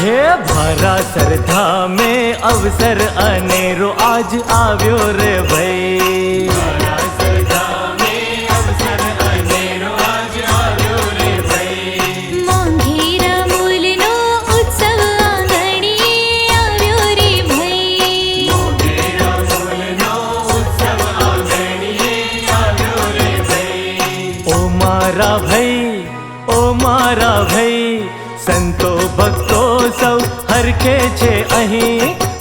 हे भरा श्रद्धा में अवसर अनेरो आज आव्यो रे भई। भरा श्रद्धा में अवसर अनेरो आज आव्यो रे भई। मोंघेरा मूलनो उत्सव आंगणी आव्यो रे भई। मोंघेरा मूलनो उत्सव आंगणी आव्यो रे भई। ओ मारा भई संतो भक्तो सौ हरखे छे अहीं।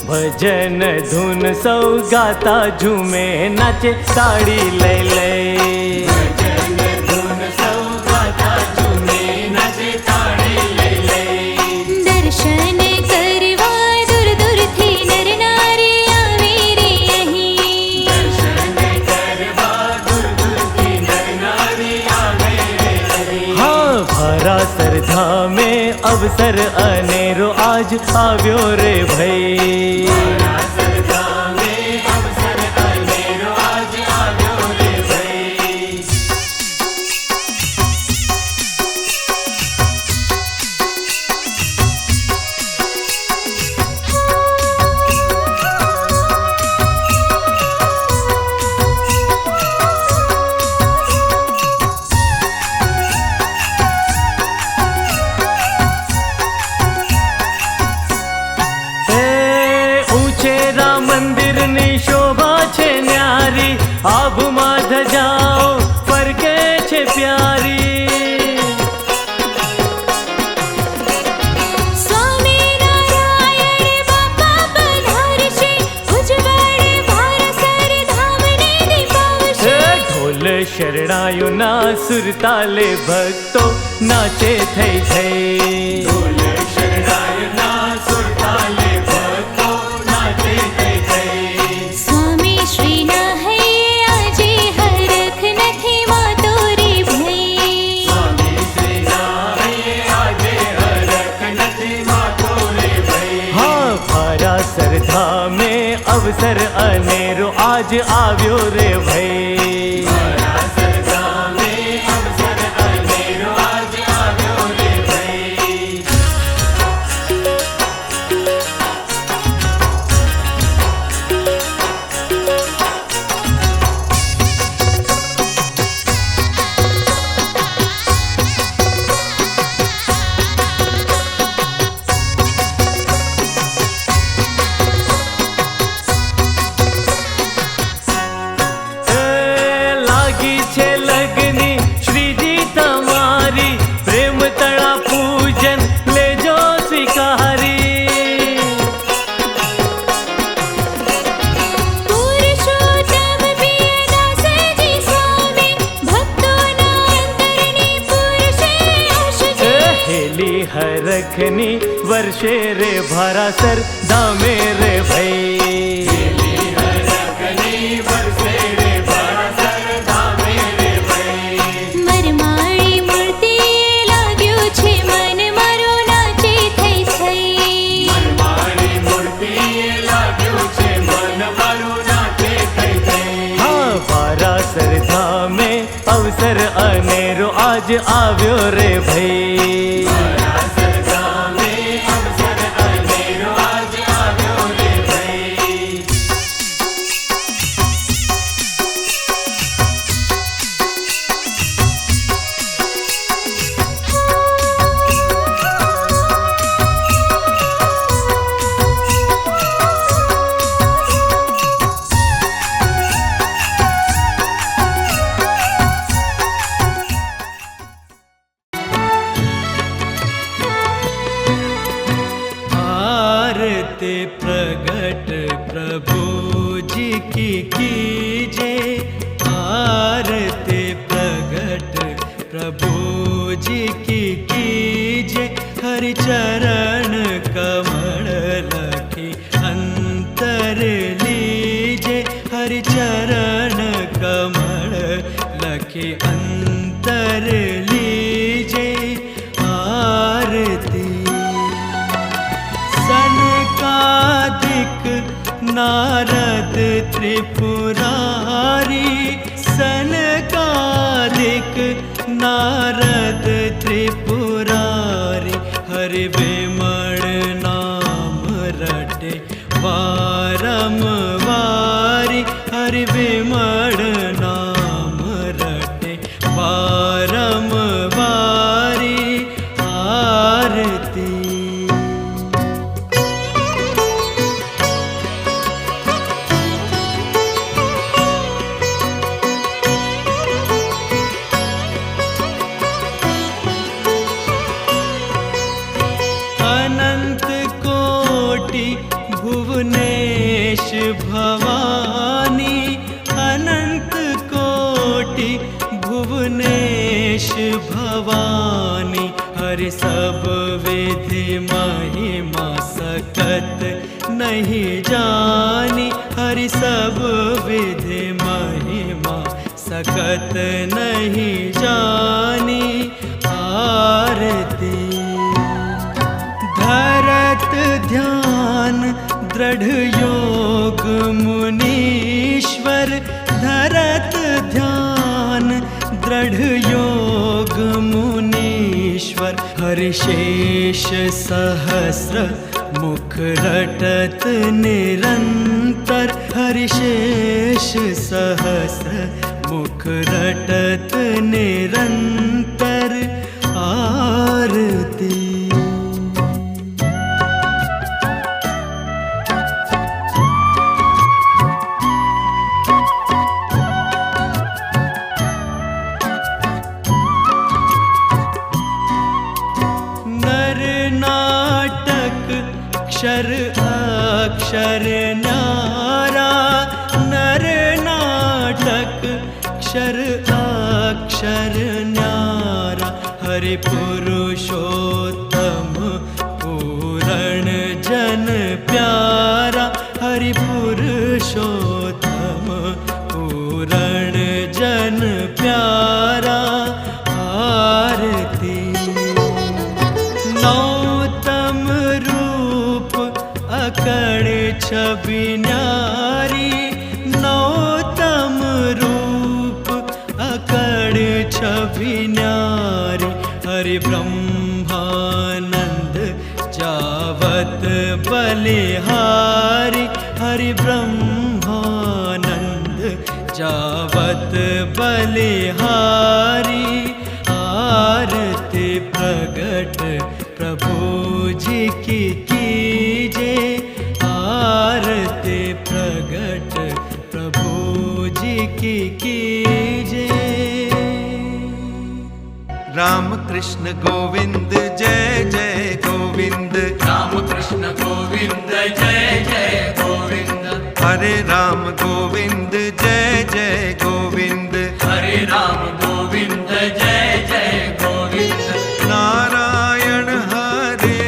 भजन धुन सौ गाता झूमे नाचे ताड़ी लई लई। भजन धुन सौ गाता झूमे नाचे ताड़ी लई लई। दर्शन करवा दूर दूर थी नर नारी आवे रे अहीं। दर्शन करवा दूर दूर थी नर नारी आवे रे अहीं। हाँ भरा श्रद्धा में अवसर अनेरो आज आव्यो रे भई। भरा श्रद्धा में अवसर अनेरो आज आव्यो रे भई। मंदिर नी शोभा छे न्यारी। आभमा धजाओ फरके छे प्यारी। स्वामी नारायण बापा पधारशे। उजवળ भारसर धामने दीपावशे। ढोल शरणायो ना सुरताले भक्तो नाचे थई थई। ढोल शरणायो ना सुरताले भक्तो नाचे थई थई। स्वामी श्री ना है आजे हरख नथी वातो रे भई। स्वामी श्री ना है आजे हरख नथी वातो रे भई। हाँ भरा श्रद्धा में अवसर अनेरो आज आव्यो रे भई। भरा श्रद्धा में अवसर अनेरो आज आव्यो रे भई। लागी छे लगनी श्रीजी तमारी। प्रेम तड़ा पूजन लेजो स्वीकारी। पुरुषोत्तम प्रियदास जी स्वामी। भक्तोना अंतरनी पुरुषे आशुचे। हेली हरखनी वर्षे रे भरासर धामे रे भई। हेली हरखनी वर्षे रे भरासर धामे रे भई। मरमाળી મૂર્તિ લાગ્યો છે મન મારો નાચે થઈ થઈ। मरमाड़ी मूर्ति लाग्यो छे मन मारू नाचे थई थई। हाँ भरा श्रद्धा में अवसर अनेरो आज आव्यो रे भई। भरा श्रद्धा में अवसर अनेरो आज आव्यो रे भई। आरती प्रगट प्रभु जी की कीजे। आरती प्रगट प्रभु जी की कीजे। हरि चरण कमल लखी अंतर लीजे। हरि चरण कमल लखी अंतर लीजे। आरती सनकादिक नारद त्रिपुरारी। सनकादिक नारद त्रिपुरारी। हरि विमल भवानी, हरि सब विधि महिमा सकत नहीं जानी, हरि सब विधि महिमा सकत नहीं जानी। आरती धरत ध्यान दृढ़ योग मुनीश्वर, धरत ध्यान दृढ़ योग मुनीश्वर, हरिशेष सहस्र मुख रटत निरंतर, हरिशेष सहस्र मुख रटत निरंतर। आरती अक्षर अक्षर न्यारा, नर नाटक अक्षर अक्षर न्यारा, हरि पुरुषोत्तम पूरण जन प्यारा, हरि पुरुषोत्तम पूरण जन प्यारा। आरती नौतम अकड़ छवि न्यारी, नौतम रूप अकड़ छवि न्यारी, हरि ब्रह्मानंद जावत बलिहारी, हरि ब्रह्मानंद जावत बलिहारी। आरती प्रगट प्रभु जी की कीजे, आरती प्रगट प्रभु जी की कीजे। राम कृष्ण गोविंद जय जय गोविंद, राम कृष्ण गोविंद जय जय गोविंद, हरे राम गोविंद जय जय गोविंद, हरे राम गोविंद जय जय गोविंद। नारायण हरे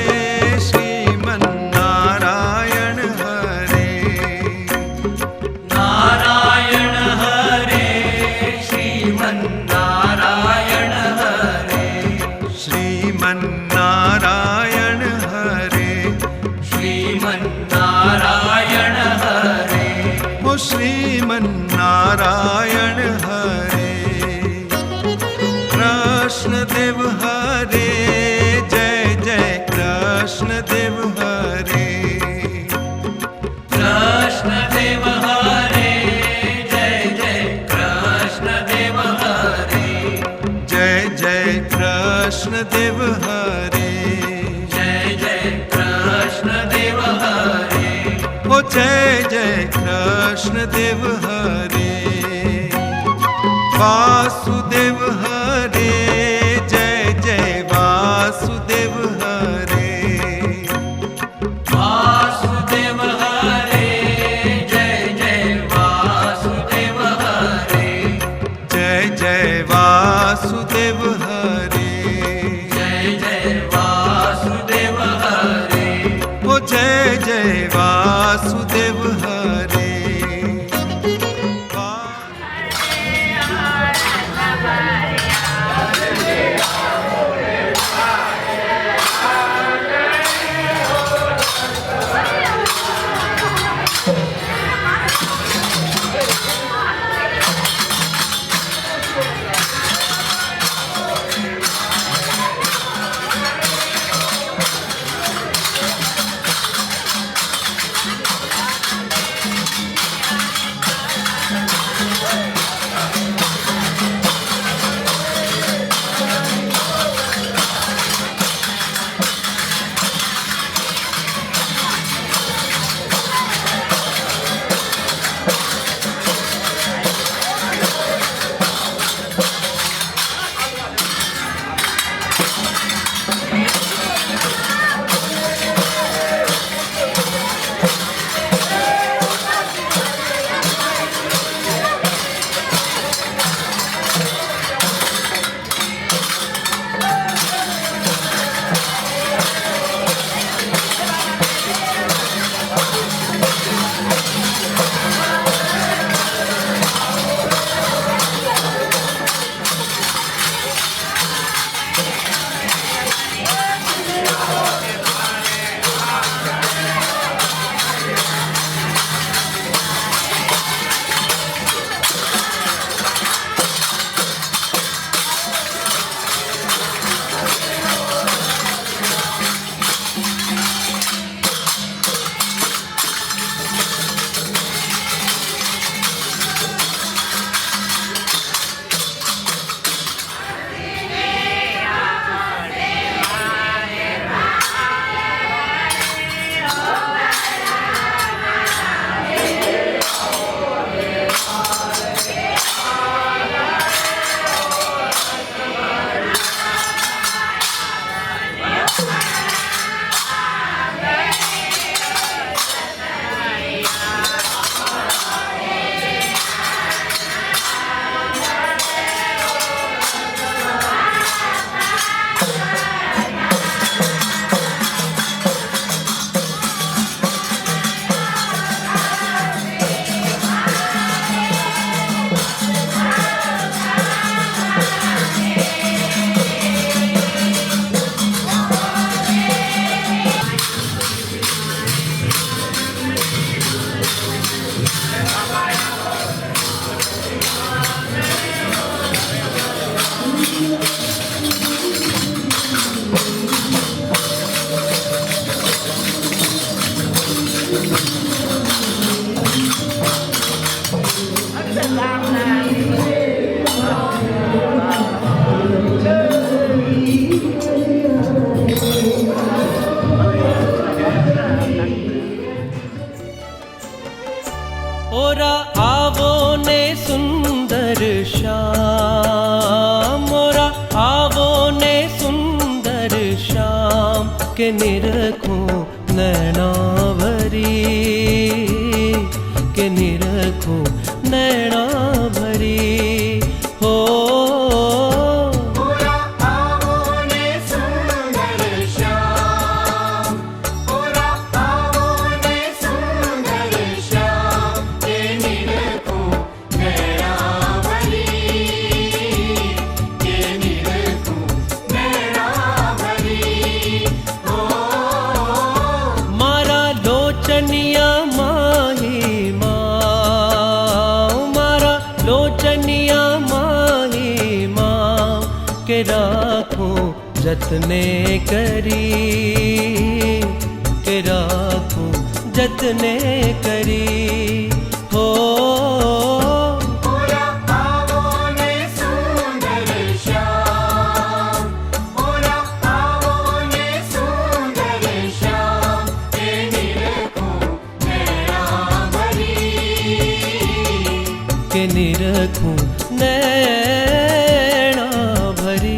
श्रीमन्नारायण हरे, नारायण हरे श्रीमन्नारायण हरे, श्रीमन्नारायण हरे, श्रीमन्नारायण हरे, ओ श्रीमन्नारायण हरे। कृष्ण देव हरे जय जय कृष्ण देव हरे, कृष्ण देव हरे जय जय कृष्ण देव हरे, जय जय कृष्ण देव हरे, जय जय कृष्ण देव हरे, ओ जय जय कृष्ण देव हरे। वासुदेव हरे जय जय वासुदेव हरे, वासुदेव हरे जय जय वासुदेव हरे, जय जय वासुदेव हरे, जय जय वासुदेव हरे, ओ जय जय वासुदेव हरे। निरखूं नैना भरी, के निरखूं नैना भरी हो। के राखूं जतने करी, के राखूं जतने करी हो। के निरखूं नैना भरी।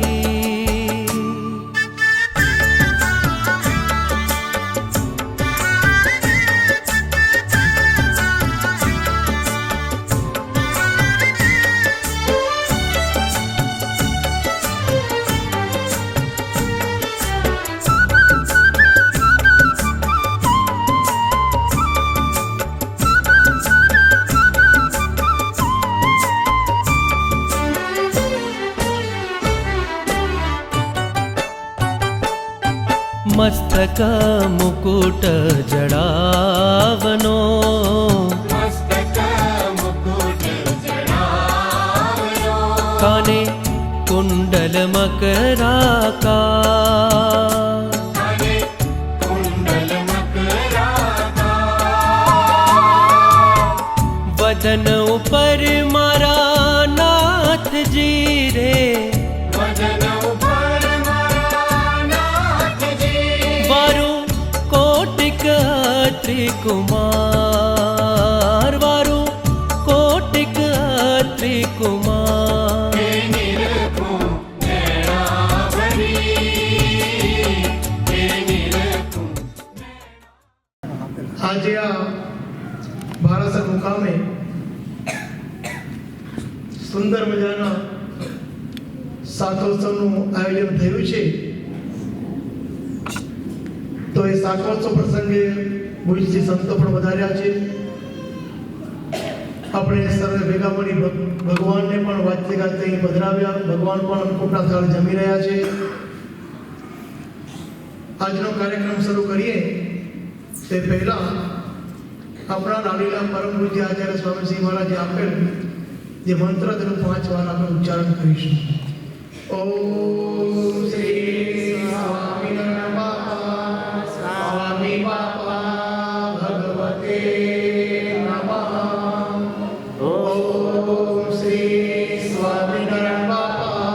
मस्तक मुकुट जड़ावनो, मस्तक मुकुट जड़ावनो, काने कुंडल मकराका, काने कुंडल मकराका, वदन ऊपर मारा नाथ जी रे, वदन ऊपर मारा नाथ जी, वारु कोटिक त्रिकुमार, वारु कोटिक त्रिकुमार। के निरखूं नैना भरी, के निरखूं। આજે આ ભારાસર મુકામે સુંદર મજાના શાકોત્સવનું આયોજન થયું છે। તો એ શાકોત્સવ પ્રસંગે ભુજથી સંતો પણ વધાર્યા છે। આપણે સર્વે ભેગા મળી ભગવાનને પણ વાજતે ગાજતે અહીં પધરાવ્યા। ભગવાન પણ અન્નકૂટના થાળ જમી રહ્યા છે। આજનો કાર્યક્રમ શરૂ કરીએ તે પહેલા આપણા લાડીલા પરમ પૂજ્ય આચાર્ય સ્વામીજી મહારાજે આપેલ જે મંત્ર તેનું 5 વાર આપણે ઉચ્ચારણ કરીશું। ઓમ શ્રી સ્વામિનારાયણ બાપા સ્વામી બાપા ભગવતે નમઃ। ઓમ શ્રી સ્વામિનારાયણ બાપા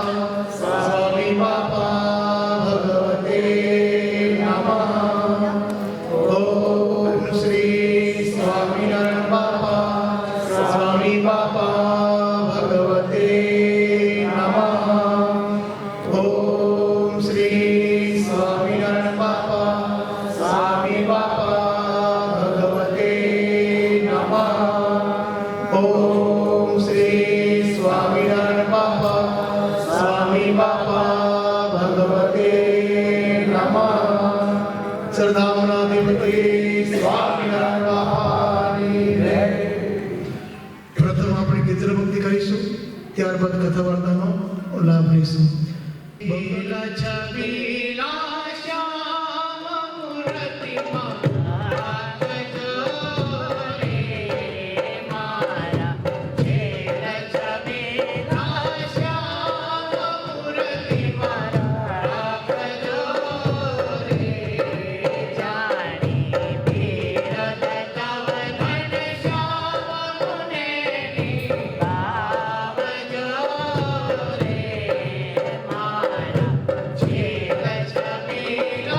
સ્વામી બાપા ભગવતે નમઃ। ઓમ શ્રી સ્વામિનારાયણ બાપા સ્વામી બાપા ભગવતે નમઃ। ઓમ શ્રી સ્વામિનારાયણ બાપા સ્વામી બાપા ભગવતે નમઃ। ઓમ શ્રી સ્વામિનારાયણ બાપા સ્વામી બાપા ભગવતે નમઃ। સરદામનાધિપતિ સ્વામિનારાયણ બાપાની જય। પ્રથમ આપણે ગીત ભક્તિ કરીશું, ત્યારબાદ કથા વાર્તાનો લાભ લઈશું। બંગલા છબીલા શ્યામ મૂર્તિમાં રાખજો રે મારા છેલ છબીલા શ્યામ મૂર્તિમાં રાખજો રે જાણી ભીરત તવ ઘન શ્યામ મુનેની ગાવજો રે મારા છેલ છબીલા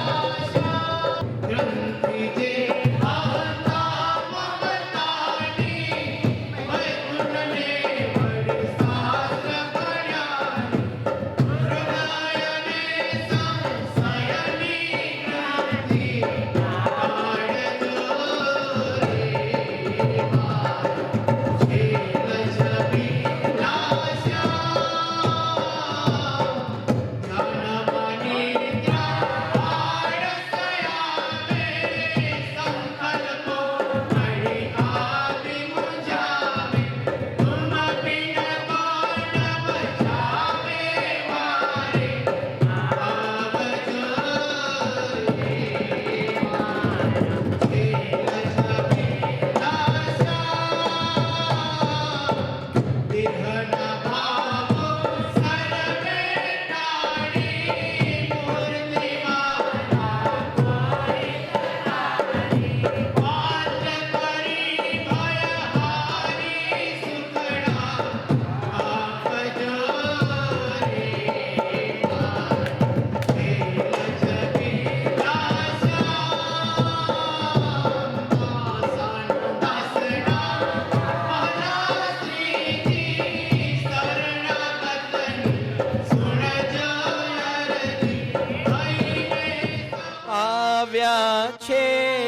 છે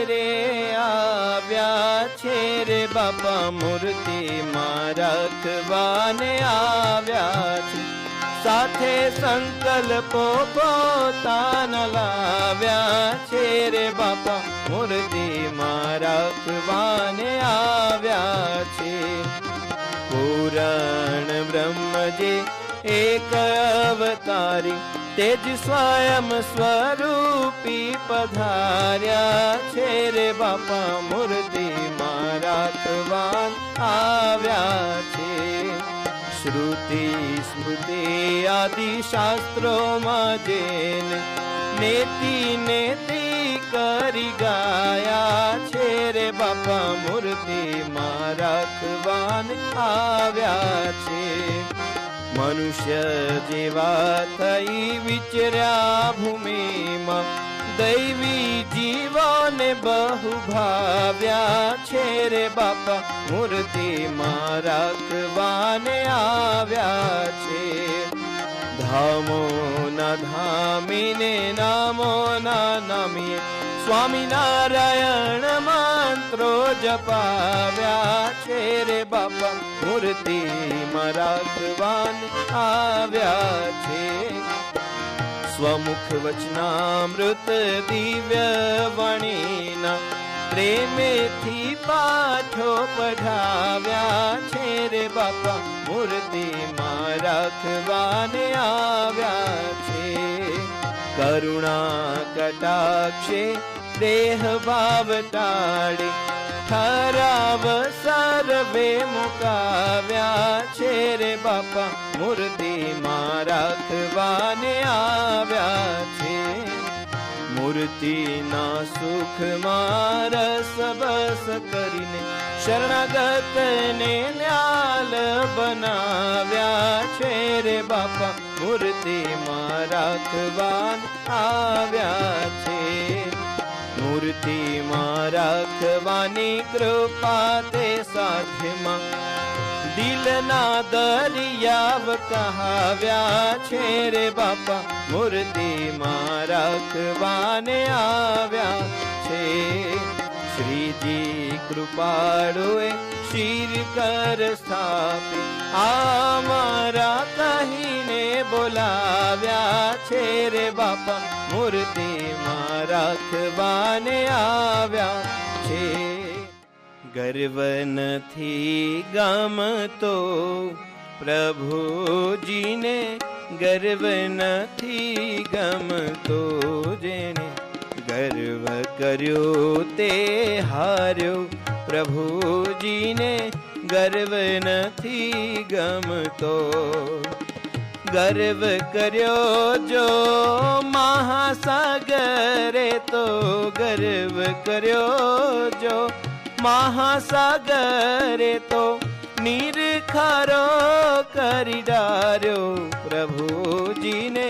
રે આવ્યા છે રે બાપા મૂર્તિમાં રાખવાને આવ્યા છે. સાથે સંકલ્પો પોતાના લાવ્યા છે રે બાપા મૂર્તિમાં રાખવાને આવ્યા છે. પુરાણ બ્રહ્મજી એક અવતારી તેજ સ્વયં સ્વરૂપી પધાર્યા છે રે બાપા મૂર્તિમાં રાખવાન આવ્યા છે. શ્રુતિ સ્મૃતિ આદિ શાસ્ત્રોમાં જેને નેતિ નેતિ કરી ગાયા છે રે બાપા મૂર્તિમાં રાખવાન આવ્યા છે. મનુષ્ય જેવા થઈ વિચર્યા ભૂમિમાં દૈવી જીવોને બહુ ભાવ્યા છે રે બાપા મૂર્તિમાં રાખવાને આવ્યા છે. ધામોના ધામીને નામોના નામીએ સ્વામિનારાયણ મંત્રો જપાવ્યા છે રે બાપા મૂર્તિમાં રાખવાન આવ્યા છે. સ્વમુખ વચનામૃત દિવ્ય વાણીના પ્રેમેથી પાઠો પઢાવ્યા છે રે બાપા મૂર્તિમાં રાખવાને આવ્યા છે. કરુણા કટાક્ષે દેહ ભાવ ટાળે ઠરાવ સર્વે મુકાવ્યા છે રે બાપા મૂર્તિમાં રાખવાને આવ્યા છે. મૂર્તિના સુખમાં રસ બસ કરીને શરણાગતને ન્યાલ બનાવ્યા છે રે બાપા મૂર્તિમાં રાખવાન આવ્યા છે. મૂર્તિમાં રાખવાની કૃપા તે સાધ્યમાં દિલના દરિયાવ કહાવ્યા છે રે બાપા મૂર્તિમાં રાખવાને આવ્યા છે. શ્રીજી કૃપાળુએ શિર કર સ્થાપી અમારા કહીને બોલાવ્યા છે રે બાપા મૂર્તિમાં રાખવાને આવ્યા છે. ગર્વ નથી ગમતો પ્રભુજીને ગર્વ નથી ગમતો જેને ગર્વ કર્યો તે હાર્યો પ્રભુજીને ગર્વ નથી ગમતો. ગર્વ કર્યો જો મહાસાગરે તો ગર્વ કર્યો જો મહાસાગરે તો નિરખરો કરી ડાર્યો પ્રભુજીને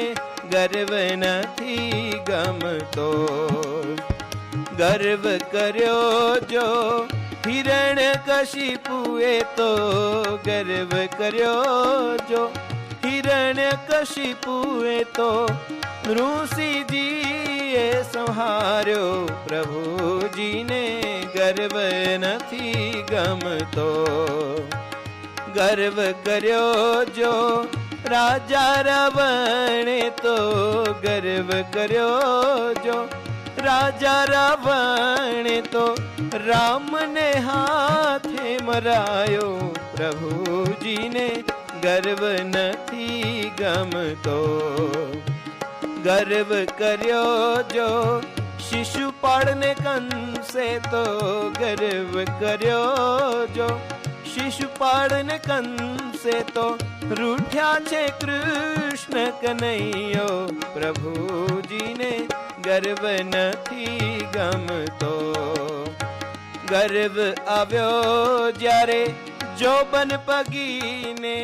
ગર્વ નથી ગમતો. ગર્વ કર્યો જો હિરણ કશિપુએ તો ગર્વ કર્યો જો હિરણ કશિપુએ તો ઋષિજીએ સંહાર્યો પ્રભુજીને ગર્વ નથી ગમતો. ગર્વ કર્યો જો રાજા રાવણે તો ગર્વ કર્યો જો રાજા રાવણે તો રામને હાથે મરાયો પ્રભુજીને ગર્વ નથી ગમતો. ગર્વ કર્યો જો શિશુપાળને કંસે તો ગર્વ કર્યો જો શિશુપાળને કંસે તો રૂઠ્યા છે કૃષ્ણ કનૈયો પ્રભુજીને ગર્વ નથી ગમતો. ગર્વ આવ્યો જ્યારે જોબન પગીને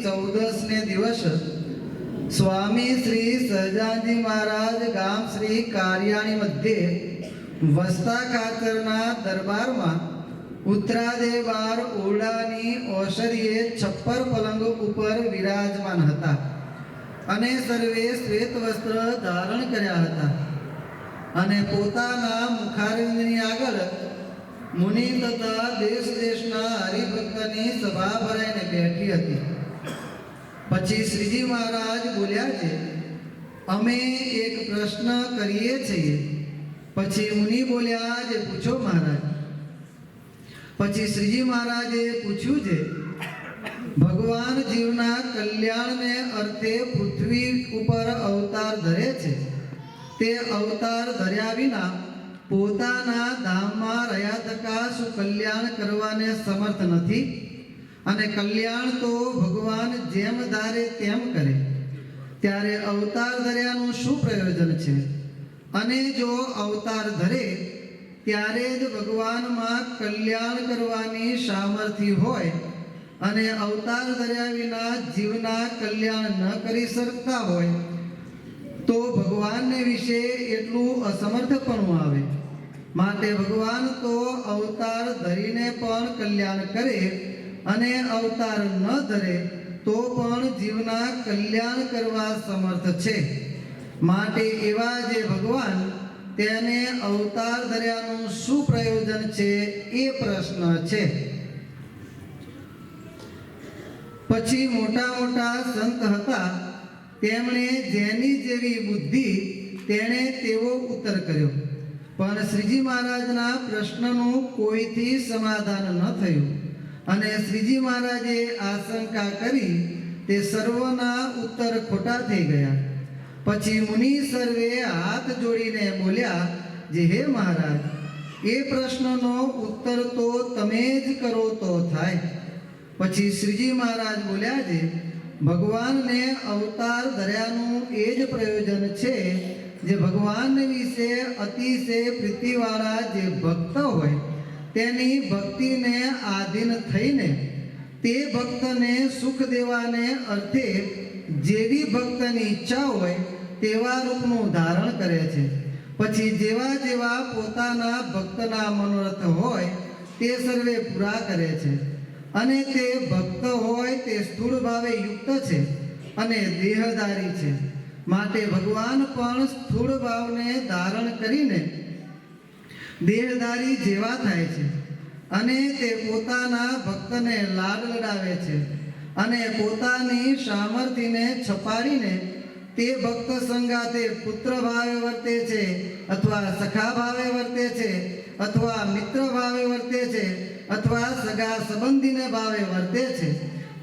14 દિવસ સ્વામી શ્રી સહજાનજી મહારાજ ગામ શ્રી કારિયાણી મધ્યે વસ્તા ખાચરના દરબારમાં ઉત્તરાદે બાર ઓરડાની ઓસરીએ છપ્પર પલંગ ઉપર વિરાજમાન હતા અને સર્વે શ્વેત વસ્ત્ર ધારણ કર્યા હતા અને પોતાના મુખારવિંદની આગળ મુનિ તથા દેશ દેશના હરિભક્તની સભા ભરાઈને બેઠી હતી. પછી શ્રીજી મહારાજ બોલ્યા છે, અમે એક પ્રશ્ન કરીએ છીએ. પછી મુનિ બોલ્યા જે પૂછો મહારાજ. પછી શ્રીજી મહારાજે પૂછ્યું છે, ભગવાન જીવના કલ્યાણને અર્થે પૃથ્વી ઉપર અવતાર ધરે છે. તે અવતાર ધર્યા વિના પોતાના ધામમાં રહ્યા થકા શું કલ્યાણ કરવાને સમર્થ નથી? અને કલ્યાણ તો ભગવાન જેમ ધારે તેમ કરે. ત્યારે અવતાર ધર્યાનું શું પ્રયોજન છે? અને જો અવતાર ધરે ત્યારે જ ભગવાનમાં કલ્યાણ કરવાની સામર્થ્ય હોય અને અવતાર ધર્યા વિના જીવના કલ્યાણ ન કરી શકતા હોય તો ભગવાનને વિશે એટલું અસમર્થપણું આવે. માટે ભગવાન તો અવતાર ધરીને પણ કલ્યાણ કરે અને અવતાર ન ધરે તો પણ જીવના કલ્યાણ કરવા સમર્થ છે. માટે એવા જે ભગવાન તેને અવતાર ધર્યાનું શું પ્રયોજન છે એ પ્રશ્ન છે. પછી મોટા મોટા સંત હતા, તેમણે જેની જેવી બુદ્ધિ તેણે તેવો ઉત્તર કર્યો, પણ શ્રીજી મહારાજના પ્રશ્નનું કોઈથી સમાધાન ન થયું અને શ્રીજી મહારાજે આશંકા કરી તે સર્વના ઉત્તર ખોટા થઈ ગયા. પછી મુનિ સર્વે હાથ જોડીને બોલ્યા જે હે મહારાજ, એ પ્રશ્નનો ઉત્તર તો તમે જ કરો તો થાય. પછી શ્રીજી મહારાજ બોલ્યા છે, ભગવાનને અવતાર ધર્યાનું એ જ પ્રયોજન છે જે ભગવાન વિશે અતિશય પ્રીતિવાળા જે ભક્ત હોય તેની ભક્તિને આધીન થઈને તે ભક્તને સુખ દેવાને અર્થે જેવી ભક્તની ઈચ્છા હોય તેવા રૂપનું ધારણ કરે છે. પછી જેવા જેવા પોતાના ભક્તના મનોરથ હોય તે સર્વે પૂરા કરે છે. અને તે ભક્ત હોય તે સ્થૂળ ભાવે યુક્ત છે અને દેહધારી છે. માટે ભગવાન પણ સ્થૂળ ભાવને ધારણ કરીને દેહધારી જેવા થાય છે અને તે પોતાના ભક્તને લાડ લડાવે છે અને પોતાની સામર્થ્યને છપાડીને તે ભક્ત સંગાથે પુત્ર ભાવે વર્તે છે અથવા સખા ભાવે વર્તે છે અથવા મિત્ર ભાવે વર્તે છે અથવા સગા સંબંધીને ભાવે વર્તે છે.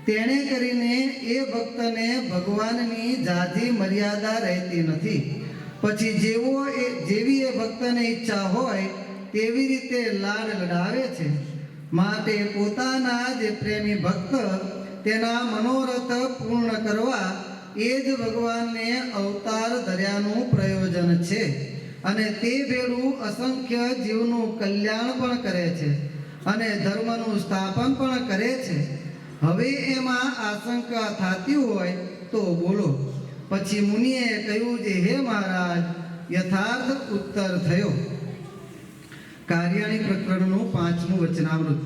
તેણે કરીને એ ભક્તને ભગવાનની જાજી મર્યાદા રહેતી નથી. પછી જેવી એ ભક્તને ઈચ્છા હોય તેવી રીતે લાડ લડાવે છે. માટે પોતાના જે પ્રેમી ભક્ત તેના મનોરથ પૂર્ણ કરવા એ જ ભગવાનને અવતાર ધર્યાનું પ્રયોજન છે અને તે ભેળું અસંખ્ય જીવનું કલ્યાણ પણ કરે છે અને ધર્મનું સ્થાપન પણ કરે છે. હવે એમાં આશંકા થતી હોય તો બોલો. પછી મુનિએ કહ્યું જે હે મહારાજ, યથાર્થ ઉત્તર થયો. કાર્યાણી પ્રકરણનું 5મું વચનામૃત.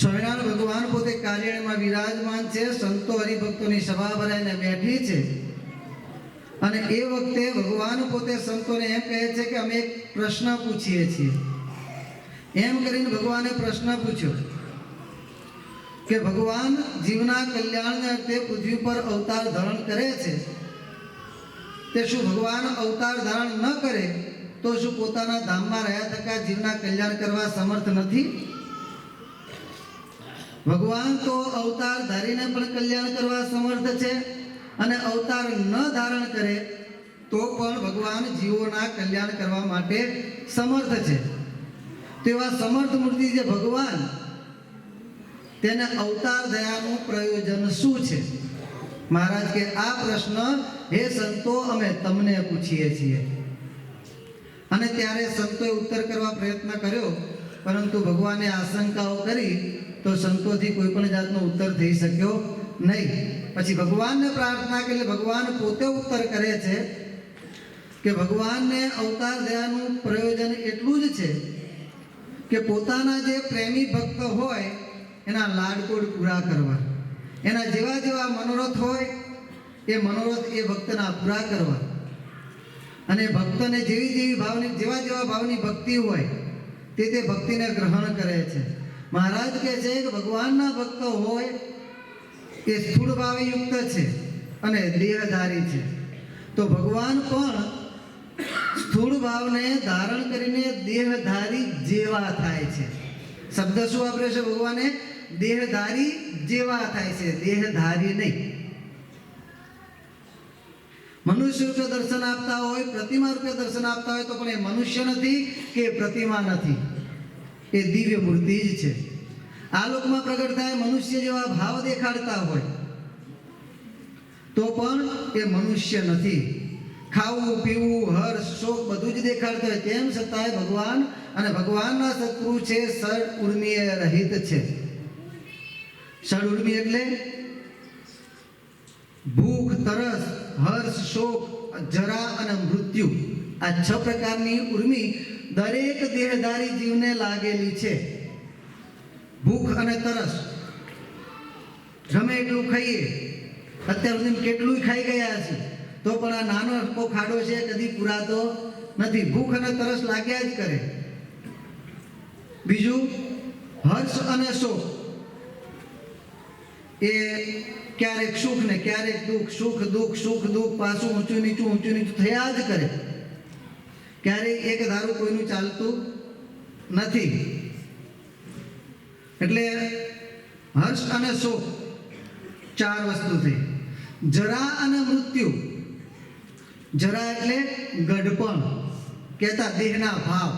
સ્વામિનારાયણ ભગવાન પોતે કાર્યાણીમાં વિરાજમાન છે. સંતો હરિભક્તોની સભા ભરાઈને બેઠી છે અને એ વખતે ભગવાન પોતે સંતોને એમ કહે છે કે અમે એક પ્રશ્ન પૂછીએ છીએ. એમ કરીને ભગવાને પ્રશ્ન પૂછ્યો કે ભગવાન જીવના કલ્યાણને અર્થે પૃથ્વી પર અવતાર ધારણ કરે છે, તે શું ભગવાન અવતાર ધારણ ન કરે તો શું પોતાના ધામમાં રહ્યા થકા જીવના કલ્યાણ કરવા સમર્થ નથી? ભગવાન તો અવતાર ધારીને પણ કલ્યાણ કરવા સમર્થ છે અને અવતાર ન ધારણ કરે તો પણ ભગવાન જીવોના કલ્યાણ કરવા માટે સમર્થ છે. તેવા સમર્થ મૂર્તિ જે ભગવાન, તેને અવતાર દયાનું પ્રયોજન શું છે? મહારાજ કે આ પ્રશ્ન હે સંતો અમે તમને પૂછીએ છીએ. અને ત્યારે સંતોએ ઉત્તર કરવા પ્રયત્ન કર્યો, પરંતુ ભગવાને આશંકાઓ કરી તો સંતોથી કોઈ પણ જાતનો ઉત્તર થઈ શક્યો નહીં. પછી ભગવાનને પ્રાર્થના કરી, ભગવાન પોતે ઉત્તર કરે છે કે ભગવાનને અવતાર થયાનું પ્રયોજન એટલું જ છે કે પોતાના જે પ્રેમી ભક્ત હોય એના લાડકોડ પૂરા કરવા, એના જેવા જેવા મનોરથ હોય એ મનોરથ એ ભક્તના પૂરા કરવા, અને ભક્તને જેવી જેવી ભાવની જેવા જેવા ભાવની ભક્તિ હોય તે ભક્તિને ગ્રહણ કરે છે. મહારાજ કહે છે કે ભગવાનના ભક્ત હોય એ સ્થૂળ ભાવયુક્ત છે અને દેહધારી છે. તો ભગવાન પણ સ્થૂળ ભાવને ધારણ કરીને દેહધારી જેવા થાય છે. શબ્દ શું વાપર્યો છે ભગવાને? દેહધારી જેવા થાય છે, દેહધારી નહીં. મનુષ્ય રૂપે દર્શન આપતા હોય, પ્રતિમા રૂપે દર્શન આપતા હોય તો પણ એ મનુષ્ય નથી કે પ્રતિમા નથી, એ દિવ્ય મૂર્તિ જ છે. આ લોકમાં પ્રગટ થાય મનુષ્ય જેવા ભાવ દેખાડતા હોય તો પણ એ મનુષ્ય નથી. ખાવું પીવું હર્ષ શોક બધું જ દેખાડતા હોય, તેમ છતાંય ભગવાન અને ભગવાનના શત્રુ છે ષડ ઉર્મિએ રહિત છે. ષડ ઉર્મિ એટલે ભૂખ, તરસ, હર્ષ, શોક, જરા અને મૃત્યુ. આ 6 પ્રકારની ઉર્મિ દરેક દેહધારી જીવને લાગેલી છે. ભૂખ અને તરસ, ગમે એટલું ખાઈએ, અત્યાર સુધી કેટલું ખાઈ ગયા છે તો પણ આ નાનો હલકો ખાડો છે કદી પૂરાતો નથી. ભૂખ અને તરસ લાગ્યા જ કરે. બીજું હર્ષ અને શોક, એ ક્યારેક સુખ ને ક્યારેક દુઃખ, સુખ દુઃખ સુખ દુઃખ, પાછું ઊંચું નીચું થયા જ કરે. ક્યારેય એક ધારું કોઈનું ચાલતું નથી. એટલે હર્ષ અને શોક 4 વસ્તુ થઈ. જરા અને મૃત્યુ, જરા એટલે ગઢપણ, કહેતા દેહના ભાવ.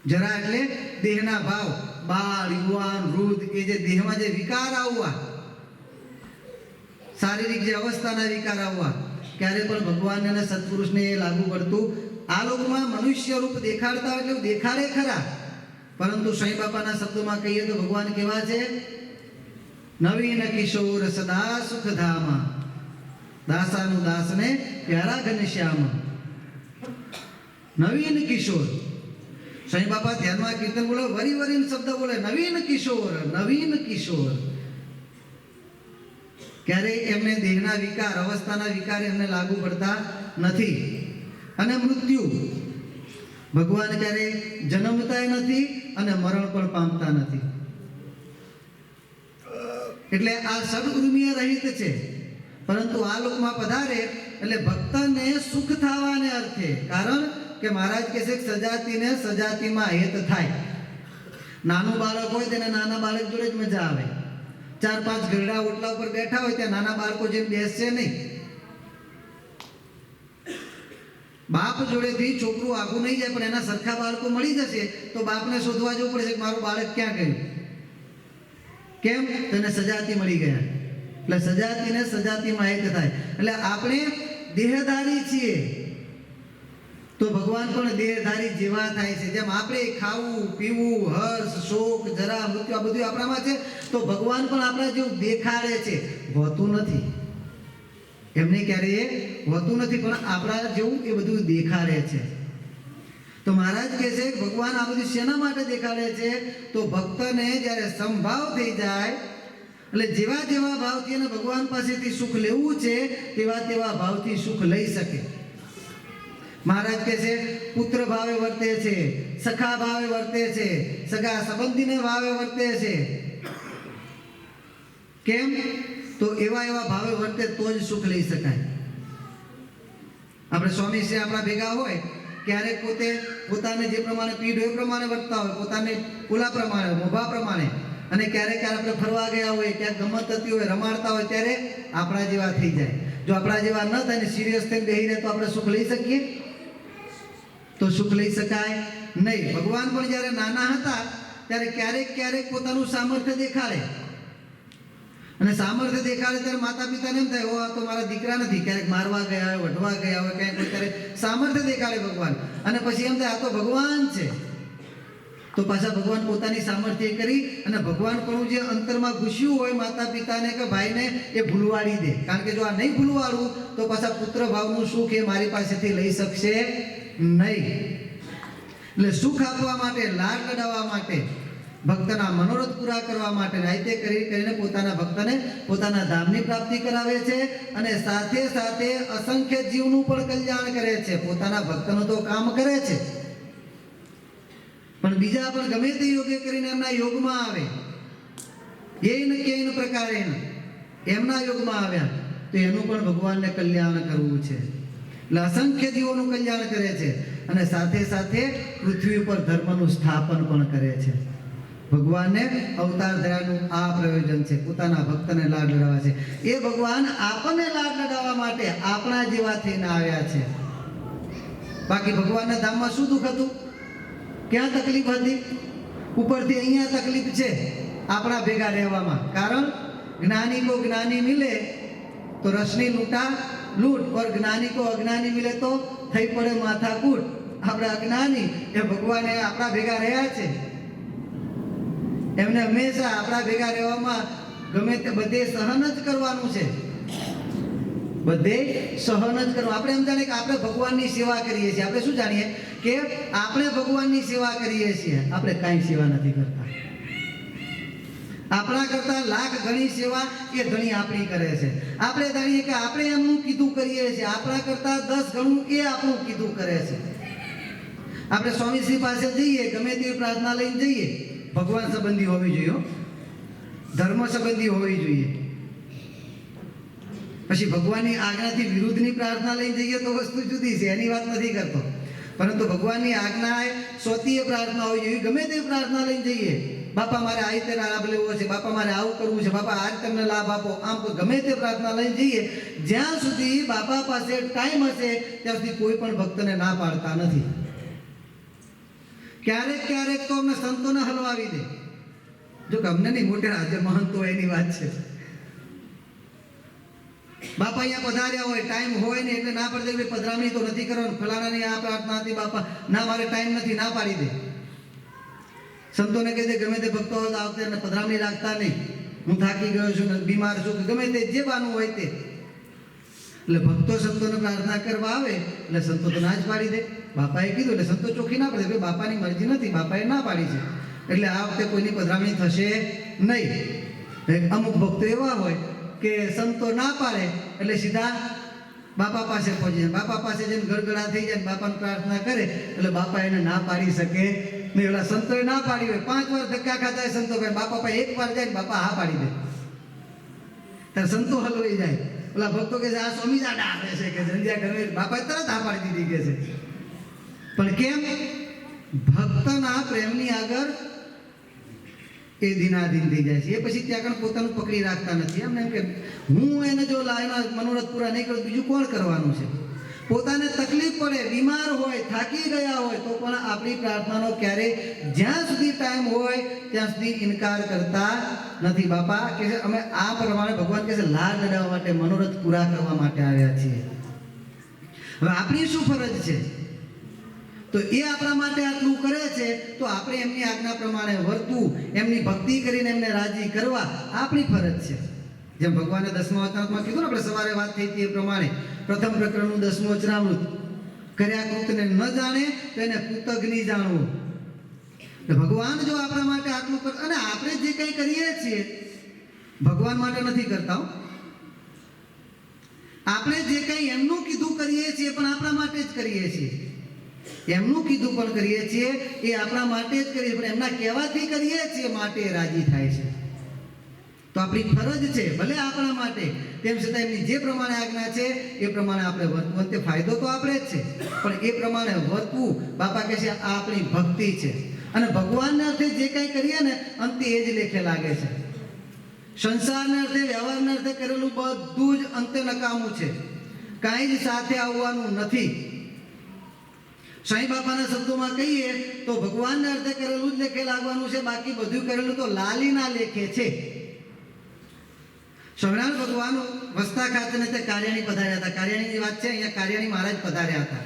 જરા એટલે દેહના ભાવ, બાળ, યુવાન, વૃદ્ધ, એ જે દેહમાં જે વિકાર આવવા, શારીરિક જે અવસ્થાના વિકાર આવવા, ક્યારે પણ ભગવાન અને સત્પુરુષને એ લાગુ પડતું. આ લોકમાં મનુષ્ય રૂપ દેખાડતા એટલે દેખાડે ખરા, પરંતુ સાંઈ બાપાના શબ્દોમાં કહીએ તો ભગવાન કેવા છે? નવીન કિશોર સદા સુખધામા, દાસાનું દાસને પ્યારા ઘનશ્યામ. નવીન કિશોર, સાંઈ બાપા ધ્યાનમાં કીર્તન બોલે, વરી વરીને શબ્દ બોલે, નવીન કિશોર, નવીન કિશોર. ક્યારેય એમને દેહના વિકાર, અવસ્થાના વિકાર એમને લાગુ પડતા નથી. અને મૃત્યુ, ભગવાન ક્યારેય જન્મતા નથી અને મરણ પણ પામતા નથી. એટલે આ સદગુરુમીય રહિત છે, પરંતુ આ લોકમાં પધારે એટલે ભક્તને સુખ થવાને અર્થે. કારણ કે મહારાજ કહે છે સજાતીને સજાતીમાં હેત થાય. નાનું બાળક હોય તેને નાના બાળક જોડે જ મજા આવે. 4-5 ઘરડા ઓટલા ઉપર બેઠા હોય ત્યાં નાના બાળકો જેમ બેસશે નહીં. બાપ જોડેથી છોકરું આઘું નહીં જાય, પણ એના સરખા બાળકો મળી જશે તો બાપને શોધવા જવું પડશે કે મારું બાળક ક્યાં ગયું. કેમ? તેને સજાતી મળી ગયા. એટલે સજાતીને સજાતીમાં હેત થાય. એટલે આપણે દેહધારી છીએ તો ભગવાન પણ દેહધારી જેવા થાય છે. જેમ આપણે ખાવું પીવું હર્ષ શોક જરા મૃત્યુ આ બધું આપણામાં છે, તો ભગવાન પણ આપણા જેવું દેખાડે છે. હોતું નથી, એમને ક્યારેય હોતું નથી, પણ આપણા જેવું એ બધું દેખાડે છે. તો મહારાજ કહે છે ભગવાન આ બધું શેના માટે દેખાડે છે? તો ભક્તને જ્યારે સંભાવ થઈ જાય એટલે જેવા જેવા ભાવથી એને ભગવાન પાસેથી સુખ લેવું છે તેવા તેવા ભાવથી સુખ લઈ શકે. મહારાજ કહે છે પુત્ર ભાવે વર્તે છે, સખા ભાવે વર્તે છે, સગા સંબંધીને ભાવે વર્તે છે. કેમ? તો એવા એવા ભાવે વર્તે તો જ સુખ લઈ શકાય. આપણે સ્વામી શ્રી આપણા ભેગા હોય ક્યારેક પોતે પોતાને જે પ્રમાણે પીઢ એ પ્રમાણે વર્તતા હોય, પોતાને ઓલા પ્રમાણે મોભા પ્રમાણે, અને ક્યારેક આપણે ફરવા ગયા હોય, ક્યાંક ગમત થતી હોય, રમાડતા હોય ત્યારે આપણા જેવા થઈ જાય. જો આપણા જેવા ન થાય ને સિરિયસ થઈને બેસી રહે તો આપણે સુખ લઈ શકીએ? તો સુખ લઈ શકાય નહીં. ભગવાન પણ જ્યારે નાના હતા ત્યારે ક્યારેક ક્યારેક પોતાનું સામર્થ્ય દેખાડે, અને સામર્થ્ય દેખાડે ત્યારે માતા પિતાને એમ થાય ઓ આ તો મારા દીકરા નથી. ક્યારેક મારવા ગયા હોય, વઢવા ગયા હોય, ક્યાંક ત્યારે સામર્થ્ય દેખાડે ભગવાન, અને પછી એમ થાય આ તો ભગવાન છે. તો પાછા ભગવાન પોતાની સામર્થ્ય કરી અને ભગવાન પણ જે અંતરમાં ઘૂસ્યું હોય માતા પિતાને કે ભાઈને એ ભૂલવાડી દે. કારણ કે જો આ નહીં ભૂલવાડું તો પાછા પુત્ર ભાવનું સુખ એ મારી પાસેથી લઈ શકશે નહીં. એટલે સુખ આપવા માટે, લાડ લડાવવા માટે, ભક્તના મનોરથ પૂરા કરવા માટે રાયતે કરીને પોતાના ભક્તને પોતાના ધામની પ્રાપ્તિ કરાવે છે અને સાથે સાથે અસંખ્ય જીવનું પણ કલ્યાણ કરે છે. પોતાના ભક્તનું તો કામ કરે છે, પણ બીજા પણ ગમે તે યોગે કરીને એમના યોગમાં આવે, એ પ્રકારે એમના યોગમાં આવ્યા તો એનું પણ ભગવાનને કલ્યાણ કરવું છે. એટલે અસંખ્ય જીવોનું કલ્યાણ કરે છે અને સાથે સાથે પૃથ્વી ઉપર ધર્મનું સ્થાપન પણ કરે છે. ભગવાનને અવતાર ધર્યાનું આ પ્રયોજન છે, પોતાના ભક્તને લાડ લડાવવા છે. એ ભગવાન આપણને લાડ લડાવવા માટે આપણા જેવા થઈને આવ્યા છે. બાકી ભગવાનના ધામમાં શું દુઃખ હતું, ક્યાં તકલીફ હતી? ઉપરથી અહીંયા તકલીફ છે આપણા ભેગા રહેવામાં. કારણ જ્ઞાની કો જ્ઞાની મિલે તો રસની લૂંટા લૂંટ, और જ્ઞાની કો અજ્ઞાની મિલે તો થઈ પડે માથાકૂટ. આપણે અજ્ઞાની એ ભગવાને આપણા ભેગા રહ્યા છે. એમને હંમેશા આપણા ભેગા રહેવામાં ગમે તે બધે સહન જ કરવાનું છે, બધે સહન જ કરવું. આપણે એમ જાણીએ કે આપણે ભગવાનની સેવા કરીએ છીએ. આપણે શું જાણીએ કે આપણે ભગવાનની સેવા કરીએ છીએ, આપણે કાંઈ સેવા નથી કરતા. આપણા કરતા લાખ ગણી સેવા એ ઘણી આપણી કરે છે. આપણે જાણીએ કે આપણે એમનું કીધું કરીએ છીએ, આપણા કરતા 10 ગણું એ આપણું કીધું કરે છે. આપણે સ્વામીશ્રી પાસે જઈએ, ગમે તેવી પ્રાર્થના લઈને જઈએ, ભગવાન સંબંધી હોવી જોઈએ, ધર્મ સંબંધી હોવી જોઈએ. પછી ભગવાનની આજ્ઞાથી વિરુદ્ધની પ્રાર્થના લઈને જઈએ તો વસ્તુ જુદી છે, એની વાત નથી કરતો. પરંતુ ભગવાનની આજ્ઞા સ્વતીય પ્રાર્થના હોવી જોઈએ. ગમે તેવી પ્રાર્થના લઈને જઈએ, બાપા મારે આ રીતે લાભ લેવો છે, બાપા મારે આવું કરવું છે, બાપા આ તમને લાભ આપો, આમ ગમે તે પ્રાર્થના લઈને જઈએ, જ્યાં સુધી બાપા પાસે ટાઈમ હશે ત્યાં સુધી કોઈ પણ ભક્તને ના પાડતા નથી. ક્યારેક ક્યારેક તો અમને સંતોને હલવાવી દે, જો કે અમને નહીં, મોટે રાજ્ય મહંતો એની વાત છે. બાપા અહીંયા પધાર્યા હોય, ટાઈમ હોય ને એટલે ના પડે, ભાઈ પધરામણી તો નથી કરવાનું, ફલાણાની આ પ્રાર્થના હતી બાપા, ના મારે ટાઈમ નથી, ના પાડી દે. સંતોને કહી દે ગમે તે ભક્તો આવતે પધરામણી રાખતા નહીં, હું થાકી ગયો છું, બીમાર છું, ગમે તે જે બાનું હોય તે. એટલે ભક્તો સંતોને પ્રાર્થના કરવા આવે એટલે સંતો તો ના જ પાડી દે. બાપાએ કીધું એટલે સંતો ચોખ્ખી ના પડે, ભાઈ બાપાની મરજી નથી, બાપાએ ના પાડી છે એટલે આ વખતે કોઈની પધરામણી થશે નહીં. અમુક ભક્તો એવા હોય કે સંતો ના પાડે એટલે સીધા બાપા પાસે પહોંચી જાય, બાપા પાસે જઈને ગડગડા થઈ જાય, બાપાને પ્રાર્થના કરે એટલે બાપા એને ના પાડી શકે નહીં. ઓલા સંતોએ ના પાડી હોય, 5 વાર ધક્કા ખાતા હોય સંતો, બાપા પાસે 1 વાર જાય બાપા હા પાડી દે, ત્યારે સંતો હલવાઈ જાય. ઓલા ભક્તો કે આ સ્વામી જાડા આવે છે કે જંજ્યા કરે, બાપાએ તરત હા પાડી દીધી કે છે. પણ કેમ? ભક્તના પ્રેમની આગળ એ દિનાધીન થઈ જાય છે. એ પછી ત્યાં આગળ પોતાનું પકડી રાખતા નથી. એમને એમ કે હું એને જો એના મનોરથ પૂરા નહીં કરું, બીજું કોણ કરવાનું છે? પોતાને તકલીફ પડે, બીમાર હોય, થાકી ગયા હોય તો પણ આપણી પ્રાર્થનાનો ક્યારેય જ્યાં સુધી ટાઈમ હોય ત્યાં સુધી ઇનકાર કરતા નથી. બાપા કે છે અમે આ પ્રમાણે ભગવાન કહે છે લાડ લડાવવા માટે, મનોરથ પૂરા કરવા માટે આવ્યા છીએ. હવે આપણી શું ફરજ છે? તો એ આપણા માટે આટલું કરે છે તો આપણે એમની આજ્ઞા પ્રમાણે વર્તવું, એમની ભક્તિ કરીને એમને રાજી કરવા આપણી ફરજ છે. જેમ ભગવાને 10મા વચનામૃતમાં કીધું ને, આપણે સવારે વાત થઈ હતી એ પ્રમાણે, પ્રથમ પ્રકરણનું 10મું વચનામૃત, કર્યા કૃતને ન જાણે તો એને કૃતજ્ઞ જાણવું. ભગવાન જો આપણા માટે આટલું કરે, અને આપણે જે કંઈ કરીએ છીએ ભગવાન માટે નથી કરતા, આપણે જે કંઈ એમનું કીધું કરીએ છીએ પણ આપણા માટે જ કરીએ છીએ. એમનું કીધું પણ કરીએ છીએ એ આપણા માટે જ કરીએ, પણ એમના કહેવાથી કરીએ છીએ માટે રાજી થાય છે. તો આપણી ફરજ છે, ભલે આપણા માટે, તેમ છતાં એમની જે પ્રમાણે આજ્ઞા છે એ પ્રમાણે આપણે વર્તવું. તે ફાયદો તો આપણે જ છે, પણ એ પ્રમાણે વર્તવું બાપા કહે છે આ આપણી ભક્તિ છે. અને ભગવાનના અર્થે જે કંઈ કરીએ ને અંતે એ જ લેખે લાગે છે. સંસારના અર્થે, વ્યવહારના અર્થે કરેલું બધું જ અંતે નકામું છે, કાંઈ જ સાથે આવવાનું નથી. સાંઈ બાપાના શબ્દોમાં કહીએ તો ભગવાનના અર્થે કરેલું જ લેખે લાગવાનું છે, બાકી બધું કરેલું તો લાલીના લેખે છે. સ્વામિનારાયણ ભગવાન વસ્તા ખાતે તે કાર્યાણી પધાર્યા હતા. કાર્યાણીની વાત છે, અહીંયા કાર્યાણી મહારાજ પધાર્યા હતા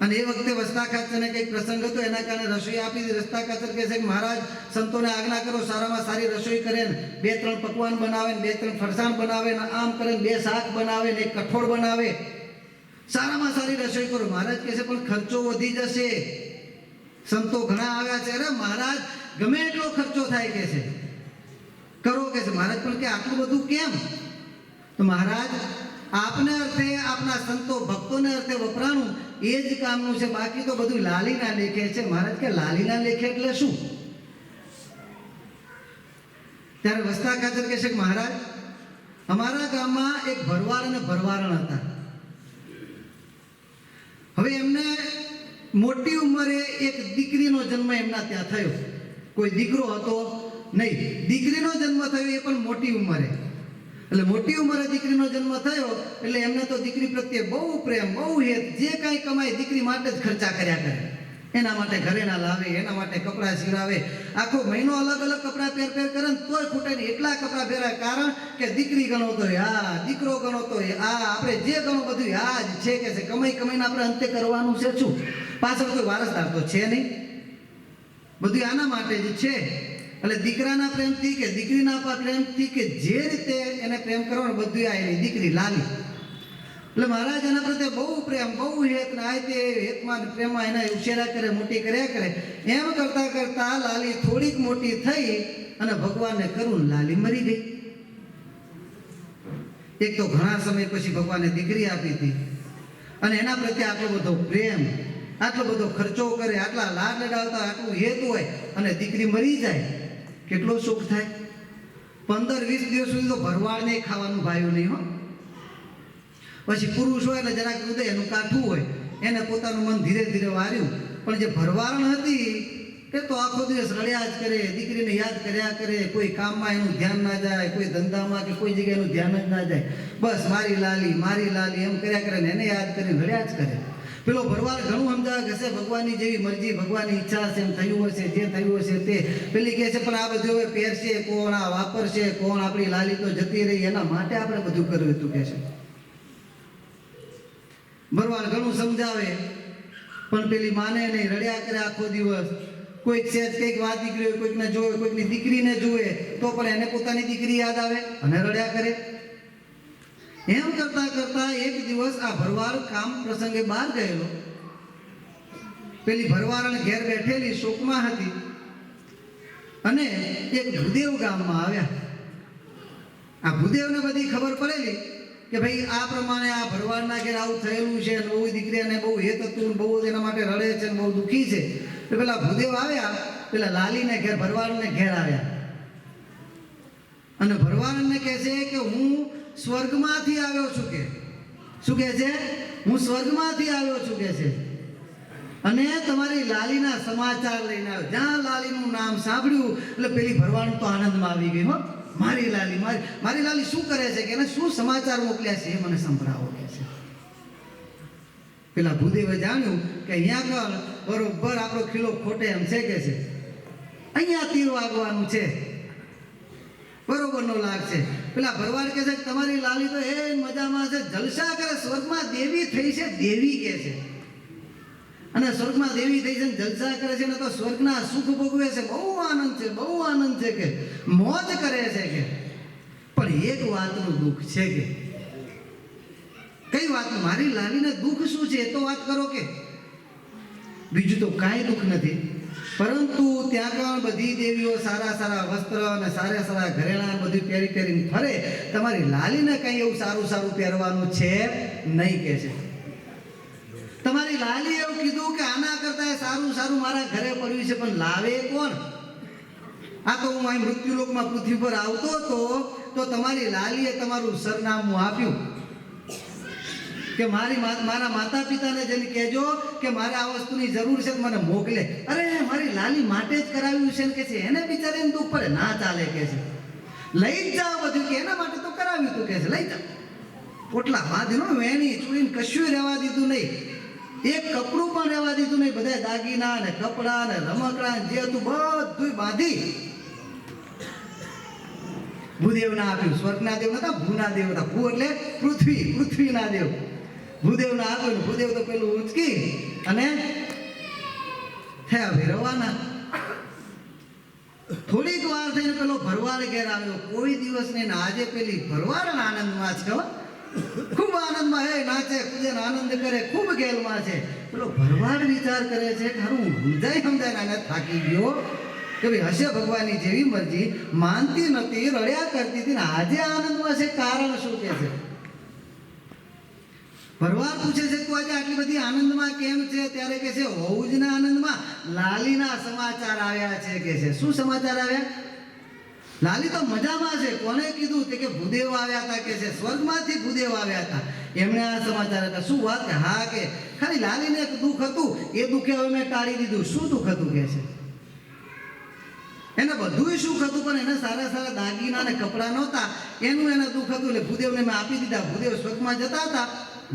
અને એ વખતે વસ્તા ખાચરને કંઈક પ્રસંગ હતો, એના કારણે રસોઈ આપી હતી. વસ્તા ખાચર કહે છે કે મહારાજ સંતોને આજ્ઞા કરો, સારામાં સારી રસોઈ કરે ને 2-3 પકવાન બનાવે ને 2-3 ફરસાણ બનાવે ને આમ કરે ને 2 શાક બનાવે ને 1 કઠોળ બનાવે, સારામાં સારી રસોઈ કરો. મહારાજ કહે છે પણ ખર્ચો વધી જશે, સંતો ઘણા આવ્યા છે. અરે મહારાજ ગમે એટલો ખર્ચો થાય કે છે, કરો કે છે. મહારાજ પણ કે આટલું બધું કેમ? તો મહારાજ આપને અર્થે, આપના સંતો ભક્તોને અર્થે વપરાણું એ જ કામનું છે, બાકી તો બધું લાલીના લેખે છે. મહારાજ કે લાલીના લેખે એટલે શું? ત્યારે વસ્તા ખાચર કહે છે કે મહારાજ અમારા ગામમાં એક ભરવાડ અને ભરવારણ હતા. હવે એમને મોટી ઉંમરે એક દીકરીનો જન્મ એમના ત્યાં થયો. કોઈ દીકરો હતો નહીં, દીકરીનો જન્મ થયો એ પણ મોટી ઉંમરે. એટલે મોટી ઉંમરે દીકરીનો જન્મ થયો એટલે એમને તો દીકરી પ્રત્યે બહુ પ્રેમ, બહુ હેત. જે કાંઈ કમાય દીકરી માટે જ ખર્ચા કર્યા કરે. એના માટે ઘરેણા લાવે, એના માટે કપડાં સિરાવે, આખો મહિનો અલગ અલગ કપડાં પહેર કરે ને તોય ખૂટે નહીં, એટલા કપડાં પહેરાય. કારણ કે દીકરી ગણો તો આ, દીકરો ગણો તો આ, આપણે જે ગણો બધું આ જ છે કે છે. કમાઈને આપણે અંતે કરવાનું છે શું? પાછળ કોઈ વારસદાર તો છે નહીં, બધું આના માટે જ છે. એટલે દીકરાના પ્રેમથી કે દીકરીના પ્રેમથી કે જે રીતે એને પ્રેમ કરવાનો બધું આ એની દીકરી લાલી. એટલે મહારાજ એના પ્રત્યે બહુ પ્રેમ, બહુ હેત ને આ તે હેતમાં પ્રેમમાં એના ઉછેરા કરે, મોટી કર્યા કરે. એમ કરતા કરતા લાલી થોડીક મોટી થઈ અને ભગવાનને કરું લાલી મરી ગઈ. એક તો ઘણા સમય પછી ભગવાને દીકરી આપી હતી અને એના પ્રત્યે આટલો બધો પ્રેમ, આટલો બધો ખર્ચો કરે, આટલા લાડ લડાવતા, આટલું હેત હોય અને દીકરી મરી જાય, કેટલો શોક થાય. 15-20 દિવસ સુધી તો ભરવાડને ખાવાનું ભાવ્યું નહીં હો. પછી પુરુષ હોય એટલે જરાક હૃદય એનું કાઠું હોય, એને પોતાનું મન ધીરે ધીરે વાર્યું. પણ જે ભરવારણ હતી એ તો આખો દિવસ રડ્યા જ કરે, દીકરીને યાદ કર્યા કરે. કોઈ કામમાં એનું ધ્યાન ના જાય, કોઈ ધંધામાં કે કોઈ જગ્યાએ એનું ધ્યાન જ ના જાય. બસ મારી લાલી એમ કર્યા કરે ને એને યાદ કરીને રડ્યા જ કરે. પેલો ભરવાડ ઘણું સમજાવે કે હશે ભગવાનની જેવી મરજી, ભગવાનની ઈચ્છા છે, એમ થયું હશે, જે થયું હશે તે. પેલી કહે છે પણ આ બધું હવે પહેરશે કોણ, આ વાપરશે કોણ, આપણી લાલી તો જતી રહી, એના માટે આપણે બધું કર્યું હતું કે છે. ભરવાડ ઘણું સમજાવે પણ પેલી માને નહીં, રડ્યા કરે આખો દિવસ. કોઈક સેજ કંઈક વાત દીકરી હોય, કોઈકને જોવે, કોઈકની દીકરીને જુએ તો પણ એને પોતાની દીકરી યાદ આવે અને રડ્યા કરે. એમ કરતા કરતા એક દિવસ આ ભરવાડ કામ પ્રસંગે બહાર ગયેલો. પેલી ભરવાડ ઘેર બેઠેલી શોકમાં હતી અને એક ભૂદેવ ગામમાં આવ્યા. આ ભૂદેવને બધી ખબર પડેલી કે ભાઈ આ પ્રમાણે આ ભરવાડના ઘેર આવું થયેલું છે, બહુ દીકરીને બહુ હેત હતું, બહુ એના માટે રડે છે, બહુ દુઃખી છે. તો પેલા ભૂદેવ આવ્યા, પેલા લાલીને ઘેર, ભરવાડને ઘેર આવ્યા અને ભરવાડને કહે છે કે હું સ્વર્ગમાંથી આવ્યો છું. કે શું કહે છે? હું સ્વર્ગમાંથી આવ્યો છું કે છે અને તમારી લાલીના સમાચાર લઈને આવ્યો. જ્યાં લાલીનું નામ સાંભળ્યું એટલે પેલી ભરવાડ તો આનંદમાં આવી ગઈ. હો, મારી લાલી શું કરે છે કે એને શું સમાચાર મોકલ્યા છે એ મને સંભળાવો કે છે. પેલા ભૂદેવે જાણ્યું કે અહીંયા આગળ બરોબર આપણો ખીલો ખોટે એમ છે કે છે, અહીંયા તીર વાગવાનું છે, બરોબરનો લાગ છે. પેલા ભરવાડ કહે છે કે તમારી લાલી તો એ મજામાં છે, જલસા કરે, સ્વર્ગમાં દેવી થઈ છે, દેવી કે છે. અને સ્વર્ગમાં દેવી થઈ છે, જલસા કરે છે ને તો સ્વર્ગના સુખ ભોગવે છે, બહુ આનંદ છે, બહુ આનંદ છે કે મોજ કરે છે કે. પણ એક વાતનું દુઃખ છે કે. કઈ વાત? મારી લાલીને દુઃખ શું છે એ તો વાત કરો કે. બીજું તો કાંઈ દુઃખ નથી, પરંતુ ત્યાં આગળ બધી દેવીઓ સારા સારા વસ્ત્ર અને સારા સારા ઘરેણાં બધું પહેરીને ફરે, તમારી લાલીને કંઈ એવું સારું સારું પહેરવાનું છે નહીં કે છે. તમારી લાલી એવું કીધું કે આના કરતા સારું સારું મારા ઘરે પડ્યું છે, પણ લાવે કોણ? આ તો હું અહીં મૃત્યુલોકમાં પૃથ્વી પર આવતો હતો તો તમારી લાલીએ તમારું સરનામું આપ્યું કે મારા માતા પિતાને જઈને કહેજો કે મારે આ વસ્તુની જરૂર છે, મને મોકલે. અરે મારી લાલી માટે જ કરાવ્યું છે કે છે, એને બિચારીને દુઃખ પડે, ના ચાલે કે છે. લઈ જ જાઓ બધું કે એના માટે તો કરાવ્યું તું કે છે, લઈ જાઓ. પોટલા બાંધીનો વેણી ચૂડીને કશું રહેવા દીધું નહીં, એક કપડું પણ રહેવા દીધું નહીં. બધા દાગીના ને કપડા ને રમકડા જે હતું બધું બાંધી ભૂદેવના આપ્યું. સ્વર્ગના દેવ નતા, ભૂના દેવ હતા. ભૂ એટલે પૃથ્વીના દેવ. ભૂદેવને આપ્યું. ભૂદેવ તો પેલું ઉચકી અને થયા ભાઈ રવાના. થોડીક વાર થઈને પેલો ભરવાડ ઘેર આવ્યો. કોઈ દિવસ નહીં ને આજે પેલી ભરવાડ આનંદમાં છે હો. ખૂબ આનંદમાં હે, નાચે કૂદે ને આનંદ કરે, ખૂબ ગેલમાં છે. પેલો ભરવાડ વિચાર કરે છે કે હારું સમજાય આને થાકી ગયો કે ભાઈ હશે ભગવાનની જેવી મરજી, માનતી નથી, રડ્યા કરતી હતી ને આજે આનંદમાં છે, કારણ શું કે છે? ભરવાડ પૂછે છે તું આજે આટલી બધી આનંદમાં કેમ છે? ત્યારે કે છે વહુજના આનંદમાં લાલીના સમાચાર આવ્યા છે કે છે. શું સમાચાર આવ્યા? લાલી તો મજામાં છે. કોને કીધું? તે કે ભૂદેવ આવ્યા હતા કે છે, સ્વર્ગમાંથી ભૂદેવ આવ્યા હતા, એમણે આ સમાચાર હતા. શું વાત? કે હા, કે ખાલી લાલીને એક દુઃખ હતું, એ દુઃખે હવે મેં ટાળી દીધું. શું દુઃખ હતું કે છે? એને બધુંય સુખ હતું પણ એને સારા સારા દાગીના અને કપડાં નહોતા, એનું એને દુઃખ હતું. એટલે ભૂદેવને મેં આપી દીધા. ભૂદેવ સ્વર્ગમાં જતા હતા,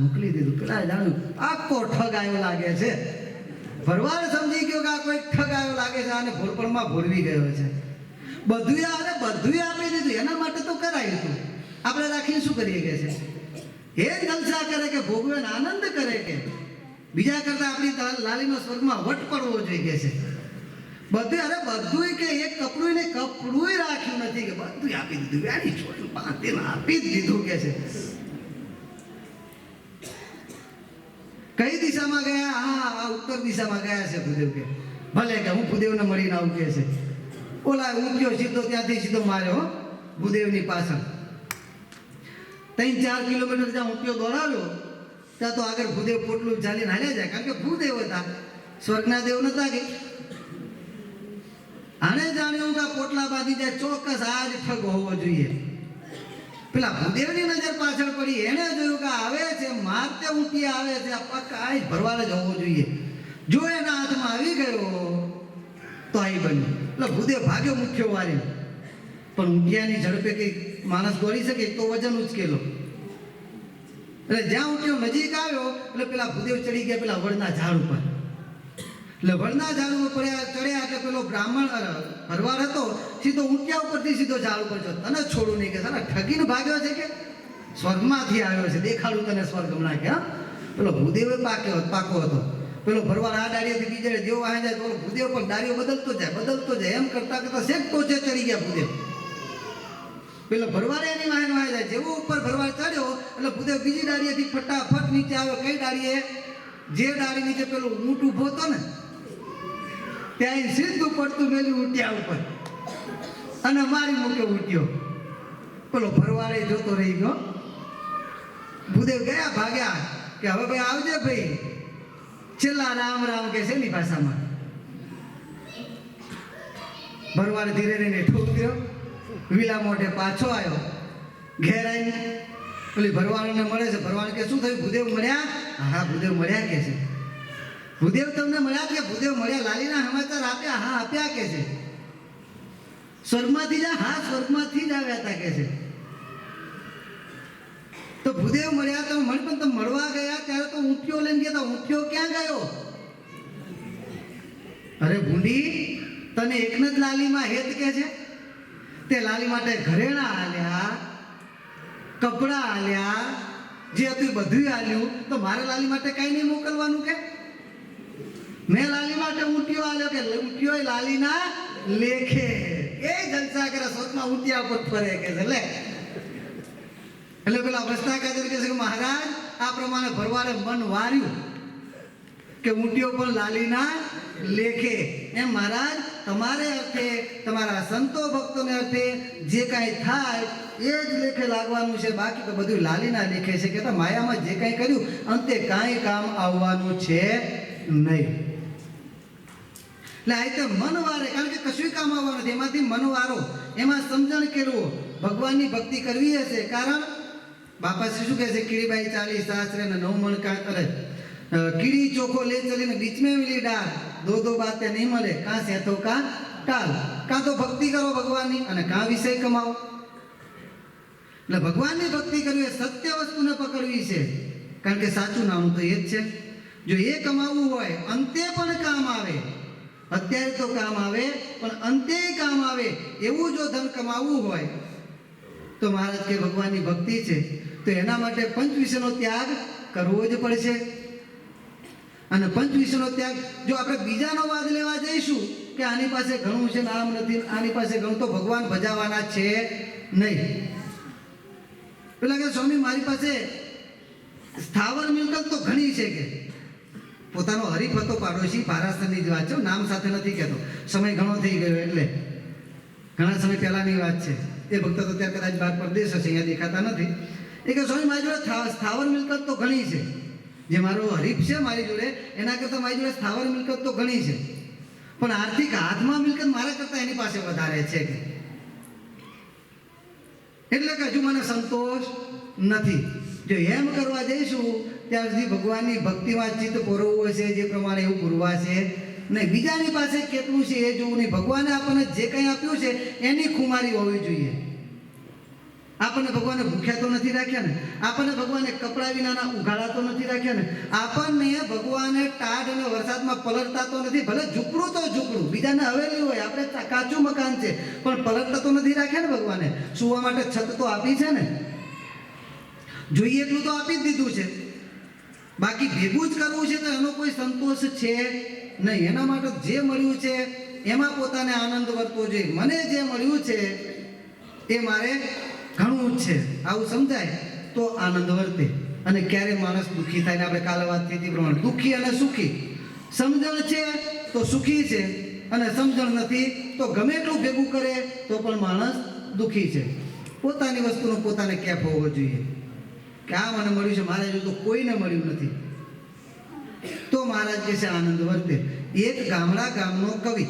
મોકલી દીધું. પેલા જાણ્યું આખો ઠગ આવ્યો લાગે છે. ભરવાડ સમજી ગયો કે આ કોઈ ઠગ આવ્યો લાગે છે, આને ભોળપણમાં ભોળવી ગયો છે. બધુંય આપી દીધું. એના માટે તો કરાયું હતું, આપણે રાખીને શું કરીએ કે છે? એ જલસા કરે કે ભોગવે ને આનંદ કરે કે બીજા કરતા આપણી લાલીનો સ્વર્ગમાં વટ પડવો જોઈએ કે છે. બધુંય કે એક કપડું ને કપડું રાખ્યું નથી, કે બધું આપી દીધું. આની છોટું પાંતીને આપી જ દીધું કે છે. કઈ દિશામાં ગયા? હા, ઉત્તર દિશામાં ગયા છે ભૂદેવ કે. ભલે કે હું ભૂદેવને મળીને આવું કે છે. ઓલા ઊંઘ્યો સીધો, ત્યાંથી સીધો માર્યો ભૂદેવની પાછળ. 3-4 કિલોમીટર જ્યાં ઊંઘ્યો દોડાવ્યો ત્યાં તો આગળ ભૂદેવ પોટલું ચાલીને હાલ્યા જાય, કારણ કે ભૂદેવ હતા, સ્વર્ગના દેવ નતા. કે આને જાણ્યું કે પોટલા બાંધી જાય, ચોક્કસ આ જ ઠગ હોવો જોઈએ. પેલા ભૂદેવની નજર પાછળ પડી, એને જોયું કે આવે છે, મારતે ઊંટી આવે છે, આ પક્કા આ જ ભરવાડ જ હોવો જોઈએ. જો એના હાથમાં આવી ગયો તો આ બન્યું. એટલે ભૂદેવ ભાગ્યો મુખ્ય વારી, પણ ઊંટિયાની ઝડપે કઈ માણસ દોડી શકે તો વજન ઉચકેલો. એટલે જ્યાં ઊંટિયો નજીક આવ્યો એટલે પેલા ભૂદેવ ચડી ગયા પેલા વડના ઝાડ ઉપર. એટલે વડના ઝાડ ઉપર ચડ્યા એટલે પેલો બ્રાહ્મણ ભરવાડ હતો, સીધો ઊંટિયા ઉપરથી સીધો ઝાડ ઉપર ચડ્યો. તને છોડું નહીં કે સાલા ઠગીને ભાગ્યો છે કે સ્વર્ગમાંથી આવ્યો છે, દેખાડું તને સ્વર્ગ હમણાં કે. હા, પેલો ભૂદેવ પાકો હતો. પેલો ભરવાડ આ ડાળીએથી બીજે જેવો આવી જાય તો ભૂદેવ પણ ડાળીઓ બદલતો જાય. એમ કરતા ચડી ગયા ભૂદેવ. પેલો ભરવાડ એની વાહન વાય જાય. જેવો ઉપર ભરવાડ ચડ્યો એટલે ભૂદેવ બીજી ડાળીએથી ફટાફટ નીચે આવ્યો. કઈ ડાળીએ? જે ડાળી નીચે પેલું ઊંટ ઉભો હતો ને ત્યાં સીધું પડતું મેલું ઊંટિયા ઉપર અને મારી મૂકે ઊંટ્યો. પેલો ભરવાડે જોતો રહી ગયો. ભૂદેવ ગયા ભાગ્યા કે હવે ભાઈ આવજે ભાઈ, છેલ્લા રામ રામ કે છે ની ભાષામાં. ભરવાડ ધીરે ધીરે ઠોક્યો, વિલા મોઢે પાછો આવ્યો. ઘેર આવીને પેલી ભરવાડને મળે છે. ભરવાડ કે શું થયું? ભૂદેવ મળ્યા? હા, ભૂદેવ મળ્યા કે છે. ભૂદેવ તમને મળ્યા? કે ભૂદેવ મળ્યા. લાલીના સમાચાર આપ્યા? હા, આપ્યા કે છે. સ્વર્ગમાંથી જ? હા, સ્વર્ગમાંથી જ આવ્યા હતા કે છે. તો ભૂદેવ મળ્યા તો મળી, પણ તમે મળવા ગયા ત્યારે તો ઊંટિયો લઈને ગયા હતા. ઊંટિયો ક્યાં ગયો? અરે ભૂંડી, તને એકને જ લાલીમાં હેત કે છે. તે લાલી માટે ઘરેણા આલ્યા, કપડા આલ્યા, જે હતું બધું આલ્યું. તો મારે લાલી માટે કઈ નહીં મોકલવાનું કે? મેં લાલી માટે ઊંટિયો આલ્યો કે ઊંટિયો લાલીના લેખે. એ જલસા કરે, સ્વર્ગમાં ઊંટિયા પર ફરે કે છે. લે એટલે પેલા વસ્તા કાજર કહે છે કે મહારાજ આ પ્રમાણે ભરવાડે મન વાર્યું કે ઊંટિયો પણ લાલીના લેખે. એમ મહારાજ તમારે અર્થે, તમારા સંતો ભક્તોને અર્થે જે કાંઈ થાય એ જ લેખે લાગવાનું છે, બાકી તો બધું લાલીના લેખે છે. કે માયામાં જે કાંઈ કર્યું અંતે કાંઈ કામ આવવાનું છે નહીં. એટલે આ રીતે મન વારે, કારણ કે કશું કામ આવવાનું નથી. એમાંથી મન વારો, એમાં સમજણ કેળવો, ભગવાનની ભક્તિ કરવી હશે. કારણ બાપા શું કહે છે? કીડીબાઈ 40 સાસરે ને 9 મણ કાં કરે, કીડી ચોખ્ખો લે ચલીને બીચ में मिली डाल, दो बातें नहीं મળે, કાં સેતો કાં ટાલ. કાં તો ભક્તિ કરો ભગવાનની અને કાં વિષય કમાવો. એટલે ભગવાનની ભક્તિ કરવી એ સત્ય વસ્તુને પકડવી છે, કારણ કે સાચું નામ તો એ જ છે. જો એ કમાવવું હોય અંતે પણ કામ આવે, અત્યારે તો કામ આવે પણ અંતે કામ આવે એવું જો ધન કમાવવું હોય તો મહારાજ કે ભગવાનની ભક્તિ છે. તો એના માટે પંચ વિષયનો ત્યાગ કરવો જ પડશે. અને પંચ વિષયનો ત્યાગ જો આપણે બીજાનો વાદ લેવા જઈશું કે આની પાસે ઘણું છે ને આમ નથી, આની પાસે ઘણું, તો ભગવાન ભજાવાના છે નહીં. પેલા કે સ્વામી મારી પાસે સ્થાવર મિલકત તો ઘણી છે કે પોતાનો હરીફ હતો પાડોશી, પારાસરની જ વાત છે, નામ સાથે નથી કહેતો, સમય ઘણો થઈ ગયો એટલે ઘણા સમય પહેલાની વાત છે. એ ભક્ત તો ત્યાં કદાચ બહાર પરદેશ હશે, અહીંયા દેખાતા નથી. એ કે સ્વામી મારી જોડે સ્થાવર મિલકત તો ઘણી છે, જે મારો હરીફ છે મારી જોડે એના કરતાં મારી જોડે સ્થાવર મિલકત તો ઘણી છે, પણ આર્થિક હાથમાં મિલકત મારા કરતાં એની પાસે વધારે છે કે એટલે કે હજુ મને સંતોષ નથી. જો એમ કરવા જઈશું ત્યાં સુધી ભગવાનની ભક્તિમાં ચિત્ત પોરવવું હશે, જે પ્રમાણે એવું પૂરવાશે નહીં. બીજાની પાસે કેટલું છે એ જોવું નહીં. ભગવાને આપણને જે કંઈ આપ્યું છે એની ખુમારી હોવી જોઈએ. આપણને ભગવાને ભૂખ્યા તો નથી રાખ્યા ને, આપણને ભગવાને કપડા વિનાના ઉઘાડા તો નથી રાખ્યા ને, આપણને ભગવાને ટાઢ અને વરસાદમાં પલળતા તો નથી, ભલે ઝૂંપડું તો ઝૂંપડું, બીજાને હવેલી હોય, આપણે કાચું મકાન છે પણ પલળતા તો નથી રાખ્યા ને ભગવાને. સુવા માટે છત તો આપી છે ને, જોઈએ એટલું તો આપી જ દીધું છે. બાકી ભેગું જ કરવું છે તો એનો કોઈ સંતોષ છે નહીં. એના માટે જે મળ્યું છે એમાં પોતાને આનંદ વર્તવો જોઈએ. મને જે મળ્યું છે એ મારે ઘણું જ છે, આવું સમજાય તો આનંદ વર્તે. અને ક્યારે માણસ દુઃખી થાય ને, આપણે કાલે વાત થઈ હતી પ્રમાણે દુઃખી અને સુખી, સમજણ છે તો સુખી છે, અને સમજણ નથી તો ગમે એટલું ભેગું કરે તો પણ માણસ દુઃખી છે. પોતાની વસ્તુનો પોતાને કેફ હોવો જોઈએ કે આ મને મળ્યું છે, મારે જો તો કોઈને મળ્યું નથી, તો મહારાજ કહે છે આનંદ વર્તે. એક ગામનો કવિ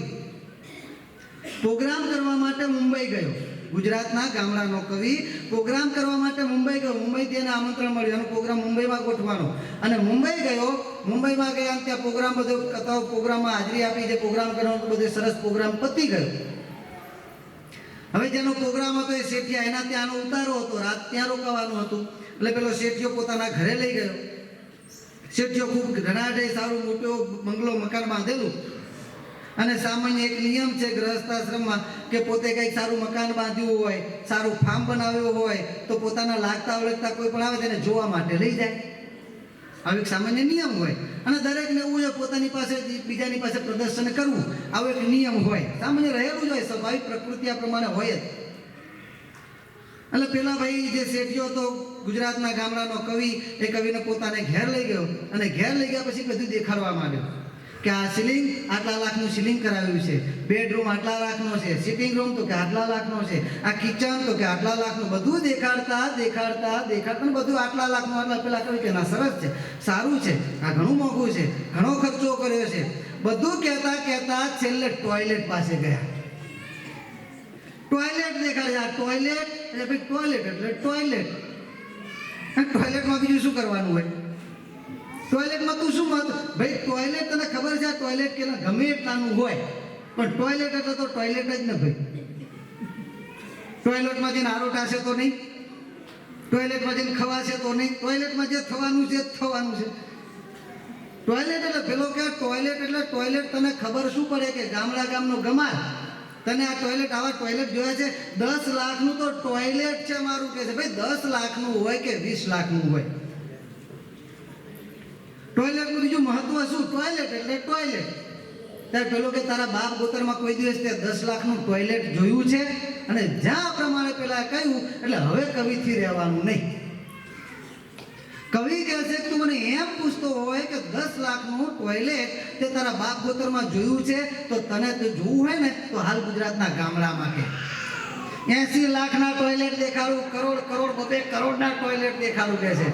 પ્રોગ્રામ કરવા માટે મુંબઈ ગયો. ગુજરાતના ગામડાનો કવિ પ્રોગ્રામ કરવા માટે મુંબઈ ગયો. મુંબઈથી એને આમંત્રણ મળ્યું, એનો પ્રોગ્રામ મુંબઈમાં ગોઠવાનો, અને મુંબઈ ગયો. મુંબઈમાં ગયા ત્યાં પ્રોગ્રામ બધો કથાઓ પ્રોગ્રામમાં હાજરી આપી, જે પ્રોગ્રામ કરવાનો બધો સરસ પ્રોગ્રામ પતી ગયો. હવે જેનો પ્રોગ્રામ હતો એ શેઠિયા, એના ત્યાંનો ઉતારો હતો, રાત ત્યાં રોકાવાનું હતું. એટલે પેલો શેઠિયો પોતાના ઘરે લઈ ગયો. શેઠિયો ખૂબ ઘણાઢે સારું મોટો બંગલો મકાન બાંધેલું, અને સામાન્ય એક નિયમ છે ગૃહસ્થાશ્રમમાં કે પોતે કંઈક સારું મકાન બાંધ્યું હોય, સારું ફાર્મ બનાવ્યું હોય તો પોતાના લાગતા ઓળખતા કોઈ પણ આવે તેને જોવા માટે લઈ જાય. આવો એક સામાન્ય નિયમ હોય, અને દરેકને એવું હોય પોતાની પાસે બીજાની પાસે પ્રદર્શન કરવું, આવો એક નિયમ હોય, સામાન્ય રહેલું જ હોય, સ્વાભાવિક પ્રકૃતિ આ પ્રમાણે હોય જ. એટલે પેલા ભાઈ જે શેઠિયો હતો ગુજરાતના ગામડાનો કવિ, એ કવિને પોતાને ઘેર લઈ ગયો, અને ઘેર લઈ ગયા પછી બધું દેખાડવા માંડ્યો કે આ સીલિંગ આટલા લાખનું સીલિંગ કરાવ્યું છે, બેડરૂમ આટલા લાખનો છે, સિટિંગ રૂમ તો કે આટલા લાખનો છે, આ કિચન તો કે આટલા લાખનું, બધું દેખાડતા બધું આટલા લાખનું. આટલા પેલા કવિ કે ના સરસ છે, સારું છે, આ ઘણું મોંઘું છે, ઘણો ખર્ચો કર્યો છે, બધું કહેતા છેલ્લે ટોયલેટ પાસે ગયા. ટોયલેટ દેખાડે, આ ટોયલેટ એટલે ભાઈ ટોયલેટ એટલે ટોયલેટ. ટોયલેટમાં બીજું શું કરવાનું હોય? ટોયલેટમાં તું શું મત ભાઈ, ટોયલેટ તને ખબર છે આ ટોયલેટ કે ગમે એટલાનું હોય, પણ ટોયલેટ એટલે તો ટોયલેટ જ ને ભાઈ. ટોયલેટમાં જઈને આરોટાશે તો નહીં, ટોયલેટમાં જઈને ખવાશે તો નહીં, ટોયલેટમાં જે થવાનું છે થવાનું છે. ટોયલેટ એટલે પેલો કે ટોયલેટ એટલે ટોયલેટ, તને ખબર શું પડે કે ગામનો ગમાર તને આ ટોયલેટ, આવા ટોયલેટ જોયા છે? 10 લાખનું તો ટોયલેટ છે મારું કે છે ભાઈ. 10 લાખનું હોય કે 20 લાખનું હોય, ટોયલેટનું બીજું મહત્વ શું? ટોયલેટ એટલે ટોયલેટ. ત્યારે પેલો કે તારા બાપ ગોતરમાં કોઈ દિવસ તે 10 લાખનું ટોયલેટ જોયું છે? અને જ્યાં પ્રમાણે પેલા કહ્યું એટલે હવે કવિથી રહેવાનું નહીં. કવિ કહે છે કે તું મને એમ પૂછતો હોય કે 10 લાખનું ટોયલેટ તે તારા બાપ ગોતરમાં જોયું છે, તો તને તો જોવું હોય ને તો હાલ ગુજરાતના ગામડામાં કે 80 લાખના ટોયલેટ દેખાડું, કરોડ 2 કરોડના ટોયલેટ દેખાડું કે છે.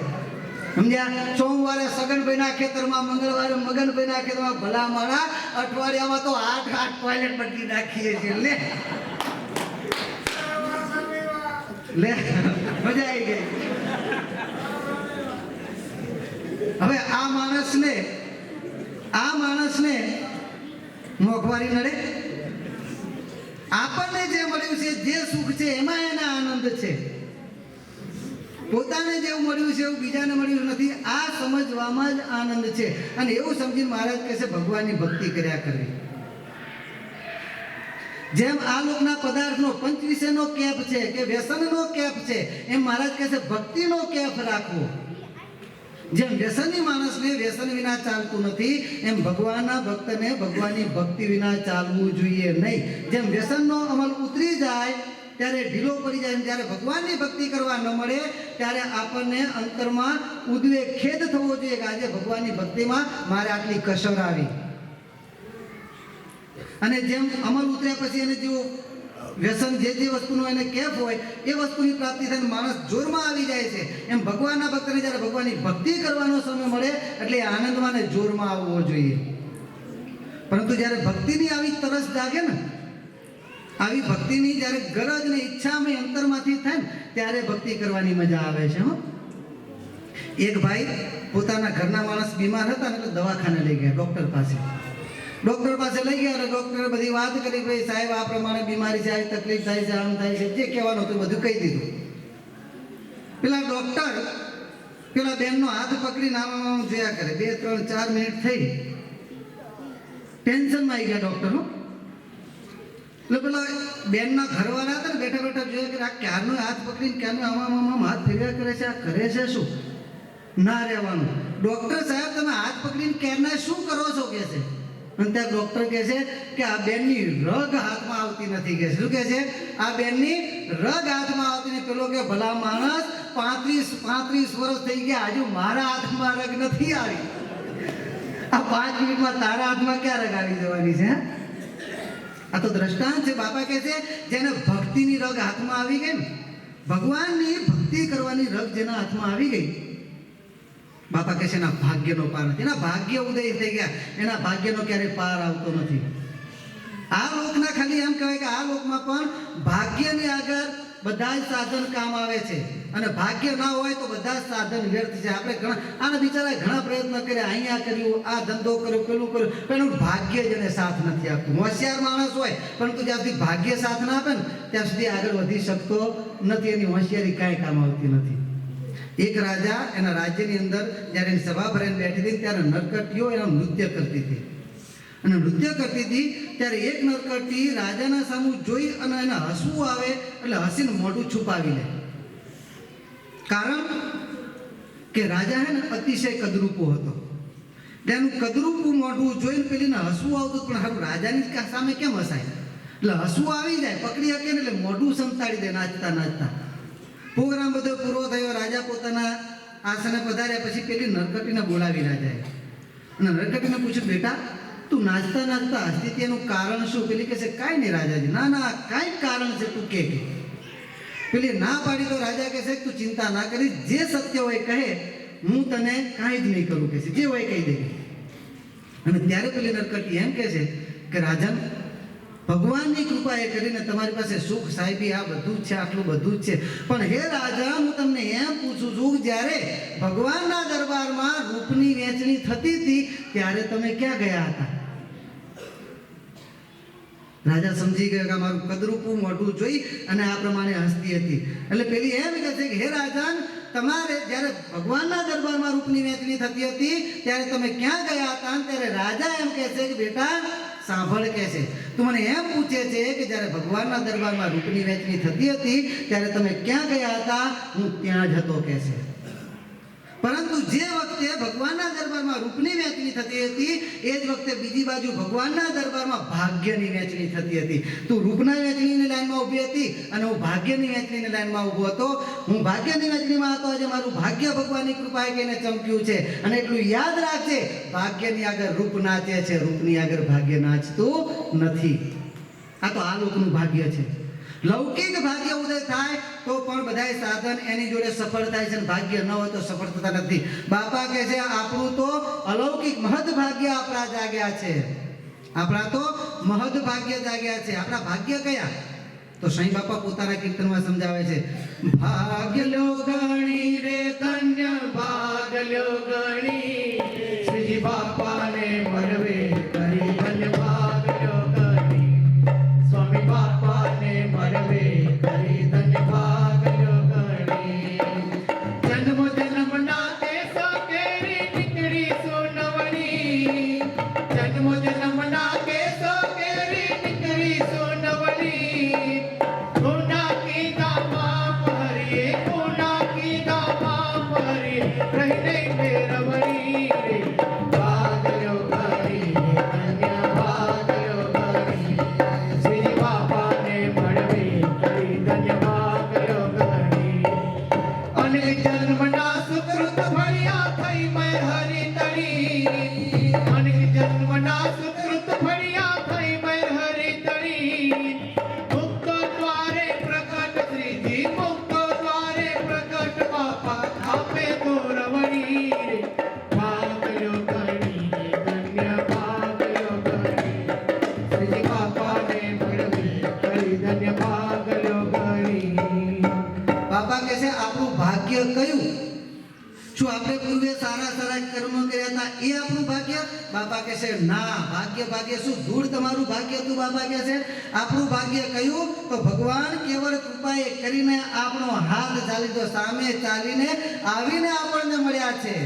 સમજ્યા? સોમવારે સગનભાઈના ખેતરમાં, મંગળવારે મગનભાઈના ખેતરમાં, ભલા મારા અઠવાડિયામાં તો 8 ટોયલેટ બદલી નાખીએ છીએ. લે મજા આવી ગઈ. હવે આ માણસને મોંઘવારી નડે? આપણને જે મળ્યું છે, જે સુખ છે એમાં એના આનંદ છે. પોતાને જેવું મળ્યું છે એવું બીજાને મળ્યું નથી, આ સમજવામાં જ આનંદ છે. અને એવું સમજીને મહારાજ કહે છે ભગવાનની ભક્તિ કર્યા કરવી. જેમ આ લોકના પદાર્થનો પંચ વિષયનો કેફ છે કે વ્યસનનો કેફ છે, એમ મહારાજ કહે છે ભક્તિનો કેફ રાખવો. જેમ વ્યસની માણસને વ્યસન વિના ચાલતું નથી, એમ ભગવાનના ભક્તને ભગવાનની ભક્તિ વિના ચાલવું જોઈએ નહીં. જેમ વ્યસનનો અમલ ઉતરી જાય ત્યારે ઢીલો પડી જાય, જ્યારે ભગવાનની ભક્તિ કરવા ન મળે ત્યારે આપણને અંતરમાં ઉદ્વેગ, ખેદ થવો જોઈએ કે આજે ભગવાનની ભક્તિમાં મારે આટલી કસર આવી. અને જેમ અમલ ઉતર્યા પછી એને જેવું વ્યસન જે વસ્તુનો એને કેફ હોય એ વસ્તુની પ્રાપ્તિ થઈને માણસ જોરમાં આવી જાય છે, એમ ભગવાનના ભક્તને જ્યારે ભગવાનની ભક્તિ કરવાનો સમય મળે એટલે આનંદમાં ને જોરમાં આવવો જોઈએ. પરંતુ જ્યારે ભક્તિની આવી તરસ જાગે ને, આવી ભક્તિની જ્યારે ગરજ ને ઈચ્છામય અંતરમાંથી થાય ને ત્યારે ભક્તિ કરવાની મજા આવે છે. એક ભાઈ પોતાના ઘરના માણસ બીમાર હતા ને એટલે દવાખાને લઈ ગયા, ડૉક્ટર પાસે લઈ ગયા. અને ડૉક્ટરે બધી વાત કરી, ભાઈ સાહેબ આ પ્રમાણે બીમારી છે, આવી તકલીફ થાય છે, આમ થાય છે, જે કહેવાનું હતું બધું કહી દીધું. પેલા ડૉક્ટર પેલા બેનનો હાથ પકડીને આમ જોયા કરે, 2, 3, 4 મિનિટ થઈ, ટેન્શનમાં આવી ગયા ડૉક્ટર. એટલે પેલા બેનના ઘરવાળા હતા ને બેઠા બેઠા જોયા કે આ ક્યારનો હાથ પકડીને ક્યારનો આમ હાથ ફેર્યા કરે છે, આ કરે છે શું? ના રહેવાનું. ડૉક્ટર સાહેબ તમે હાથ પકડીને ક્યારના શું કરો છો કે છે? અને ત્યાં ડૉક્ટર કહે છે કે આ બેનની રગ હાથમાં આવતી નથી કે છે. શું કહે છે? આ બેનની રગ હાથમાં આવતી નથી. પેલો કે ભલા માણસ 35 વર્ષ થઈ ગયા, હજુ મારા હાથમાં રગ નથી આવી. આ 5 મિનિટમાં તારા હાથમાં ક્યાં રગ આવી જવાની છે? આ તો દ્રષ્ટાંત છે. બાપા કહે છે જેને ભક્તિની રગ હાથમાં આવી ગઈ ને, ભગવાનની ભક્તિ કરવાની રગ જેના હાથમાં આવી ગઈ, બાપા કહે છે એના ભાગ્યનો પાર નથી. એના ભાગ્ય ઉદય થઈ ગયા, એના ભાગ્યનો ક્યારેય પાર આવતો નથી. આ લોકના ખાલી એમ કહેવાય કે આ લોકમાં પણ ભાગ્યની આગળ બધા જ સાધન કામ આવે છે, અને ભાગ્ય ના હોય તો બધા જ સાધન વ્યર્થ છે. આપણે આના બિચારા ઘણા પ્રયત્ન કર્યા, અહીંયા કર્યું, આ ધંધો કર્યો, પેલું કર્યું, પણ એનું ભાગ્ય જ એને સાથ નથી આપતું. હોશિયાર માણસ હોય પરંતુ જ્યાં સુધી ભાગ્ય સાથ ના આપે ને ત્યાં સુધી આગળ વધી શકતો નથી. એની હોશિયારી કાંઈ કામ આવતી નથી. એક રાજા એના રાજ્યની અંદર જ્યારે એની સભા ભરીને બેઠી હતી ત્યારે નરકટીઓ એના નૃત્ય કરતી હતી. અને નૃત્ય કરતી હતી ત્યારે એક નરકટી રાજાના સામું જોઈ અને એને હસવું આવે એટલે હસીને મોઢું છુપાવી લે. કારણ કે રાજા હે ને અતિશય કદરૂપો હતો. તેનું કદરૂપું મોઢું જોઈને પેલીને હસવું આવતું, પણ હારું રાજાની સામે કેમ હસાય? એટલે હસવું આવી જાય, પકડી શકે ને એટલે મોઢું સંતાડી દે નાચતા નાચતા. પ્રોગ્રામ બધો પૂરો થયો, રાજા પોતાના આસને પધાર્યા. પછી પેલી નરકટીને બોલાવી રાજાએ, અને નરકટીને પૂછ્યું, બેટા તું નાચતા નાચતા હસતી હતી, એનું કારણ શું? પેલી કહે છે કાંઈ નહીં રાજાજી. ના ના, કાંઈક કારણ છે, તું કે. પેલી ના પાડી તો રાજા કહે છે તું ચિંતા ના કરી, જે સત્ય હોય કહે, હું તને કાંઈ જ નહીં કરું કે છે, જે હોય કહી દે. અને ત્યારે પેલી નરકટી એમ કહે છે કે રાજન, ભગવાનની કૃપા એ કરીને તમારી પાસે સુખ સાહેબી આ બધું જ છે, આટલું બધું જ છે, પણ હે રાજા હું તમને એમ પૂછું છું કે જ્યારે ભગવાનના દરબારમાં રૂપની વહેંચણી થતી હતી ત્યારે તમે ક્યાં ગયા હતા? રાજા સમજી ગયો કે મારું કદરૂપું મોઢું જોઈ અને આ પ્રમાણે હસતી હતી. એટલે પેલી એમ કહે છે કે હે રાજન, તમારે જ્યારે ભગવાનના દરબારમાં રૂપની વહેંચણી થતી હતી ત્યારે તમે ક્યાં ગયા હતા? ત્યારે રાજા એમ કહે છે કે બેટા સાંભળ, કે છે તું મને એમ પૂછે છે કે જ્યારે ભગવાનના દરબારમાં રૂપની વહેંચણી થતી હતી ત્યારે તમે ક્યાં ગયા હતા? હું ત્યાં જ હતો કે છે. પરંતુ જે વખતે ભગવાનના દરબારમાં રૂપની વહેંચણી થતી હતી એ જ વખતે બીજી બાજુ ભગવાનના દરબારમાં ભાગ્યની વહેંચણી થતી હતી. તું રૂપના વહેંચણીની લાઈનમાં ઊભી હતી અને હું ભાગ્યની વહેંચણીની લાઈનમાં ઊભો હતો. હું ભાગ્યની વહેંચણીમાં હતો, આજે મારું ભાગ્ય ભગવાનની કૃપાએ કહીને ચમક્યું છે. અને એટલું યાદ રાખજે, ભાગ્યની આગળ રૂપ નાચે છે, રૂપની આગળ ભાગ્ય નાચતું નથી. આ તો આ લોકનું ભાગ્ય છે. લૌકિક ભાગ્ય ઉદય થાય તો પણ બધાય સાધન એની જોડે સફળ થાય છે, ભાગ્ય ન હોય તો સફળ થતા નથી. બાપા કહે છે આપણું તો અલૌકિક મહદ ભાગ્ય આપણા જાગ્યા છે, આપણા તો મહદ ભાગ્ય જાગ્યા છે. આપણા ભાગ્ય કયા? તો સાંઈ બાપા પોતાના કીર્તનમાં સમજાવે છે, ભાગ્ય લો ગણી રે ધન્ય ભાગ્ય લો ગણી, શ્રીજી બાપાને મરવે કરી ધન્ય ભાગ્ય લો ગણી, સ્વામી બાપાને મરવે કરી ધન્ય ભાગ્ય લો ગણી. જન્મ જન્મના કેસો કેરી નીકળી સોનવણી, જન્મ જન્મના કેસો કેરી નીકળી સોનવણી, કોના કી દામા પહરીએ, કોના કી અનેક જન્મના સુકૃત ફળિયા થઈ મેં હરી તળી અનેક જન્મના સુકૃત ફળિયા થઈ મેં હરી તળી મુક્ત દ્વારે પ્રકટ શ્રીજી મુક્ત દ્વારે પ્રકટ બાપા આપે ગોરવણી રે ભાગયો ગણી ધન્ય ભાગયો ગણી શ્રીજી બાપાને મળવી કરી ધન્ય ભાગયો ગણી. બાપા કહે છે આપણું ભાગ્ય કયું? શું આપણે પૂર્વે સારા સારા કર્મ કર્યા હતા એ આપણું ભાગ્ય? બાપા કહે છે ના, ભાગ્ય શું ધૂળ તમારું ભાગ્ય હતું. બાપા કહે છે આપણું ભાગ્ય કયું? તો ભગવાન કેવળ કૃપાએ કરીને આપણો હાથ ચાલી તો સામે ચાલીને આવીને આપણને મળ્યા છે.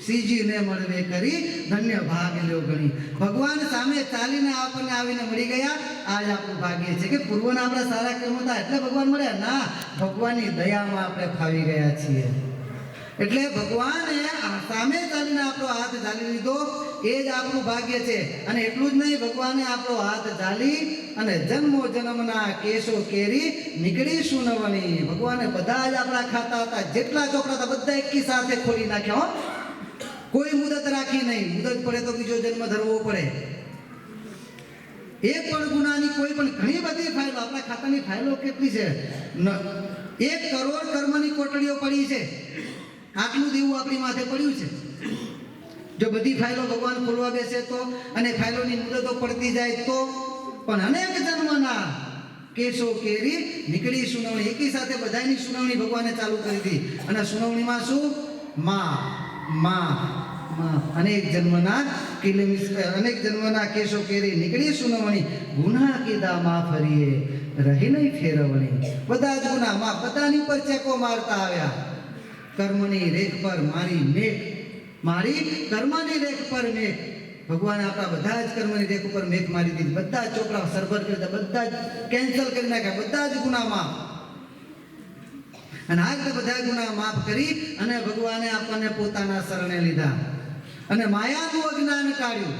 શ્રીજીને મળવે કરી ધન્ય ભાગ લ્યો ગણી. ભગવાન સામે ચાલીને આપણને આવીને મળી ગયા. આ જ આપણું ભાગ્ય છે કે પૂર્વના આપણા સારા કર્મો હતા એટલે ભગવાન મળ્યા. ના, ભગવાનની દયામાં આપણે ફાવી ગયા છીએ. એટલે ભગવાને સામે ચાલીને આપણો હાથ ઝાલી લીધો એ જ આપણું ભાગ્ય છે. અને એટલું જ નહીં, ભગવાને આપણો હાથ ઝાલી અને જન્મો જન્મના કેશો કેરી નીકળી સુનવણી. ભગવાને બધા જ આપણા ખાતા હતા, જેટલા ચોપડા હતા બધા એકી સાથે ખોલી નાખ્યા. કોઈ મુદત રાખી નહીં. મુદત પડે તો બીજો જન્મ ધરવો પડે. એક પણ ગુનાની કોઈ પણ ઘણી બધી ફાઇલો, આપણા ખાતાની ફાઇલો કેટલી છે? 1 કરોડ કર્મની કોટડીઓ પડી છે. આટલું દેવું આપણી માથે પડ્યું છે. જો બધી ફાઇલો ભગવાન ખોલવા બેસે તો, અને ફાઇલોની મુદતો પડતી જાય તો, પણ અનેક જન્મના કેશો કેરી નીકળી સુનાવણી. એકી સાથે બધાની સુનાવણી ભગવાને ચાલુ કરી હતી. અને સુનાવણીમાં શું? અનેક જન્મના કેશો કેરી નીકળી સુનાવણી. ગુના કીધા માં ફરીએ રહી નહીં ફેરવણી. બધા જ ગુના માં બધાની પર ચેકો મારતા આવ્યા. કર્મની રેખ પર મારી કર્મની રેખ પર મેઘ. ભગવાને આપણા બધા જ કર્મની રેખ ઉપર મેઘ મારી દીધી. બધા જ ચોપડા સરભર કરી દીધા, બધા જ કેન્સલ કરી નાખ્યા, બધા જ ગુના માફ. અને આ બધા ગુના માફ કરી અને ભગવાને આપણને પોતાના શરણે લીધા અને માયાનું અજ્ઞાન કાઢ્યું.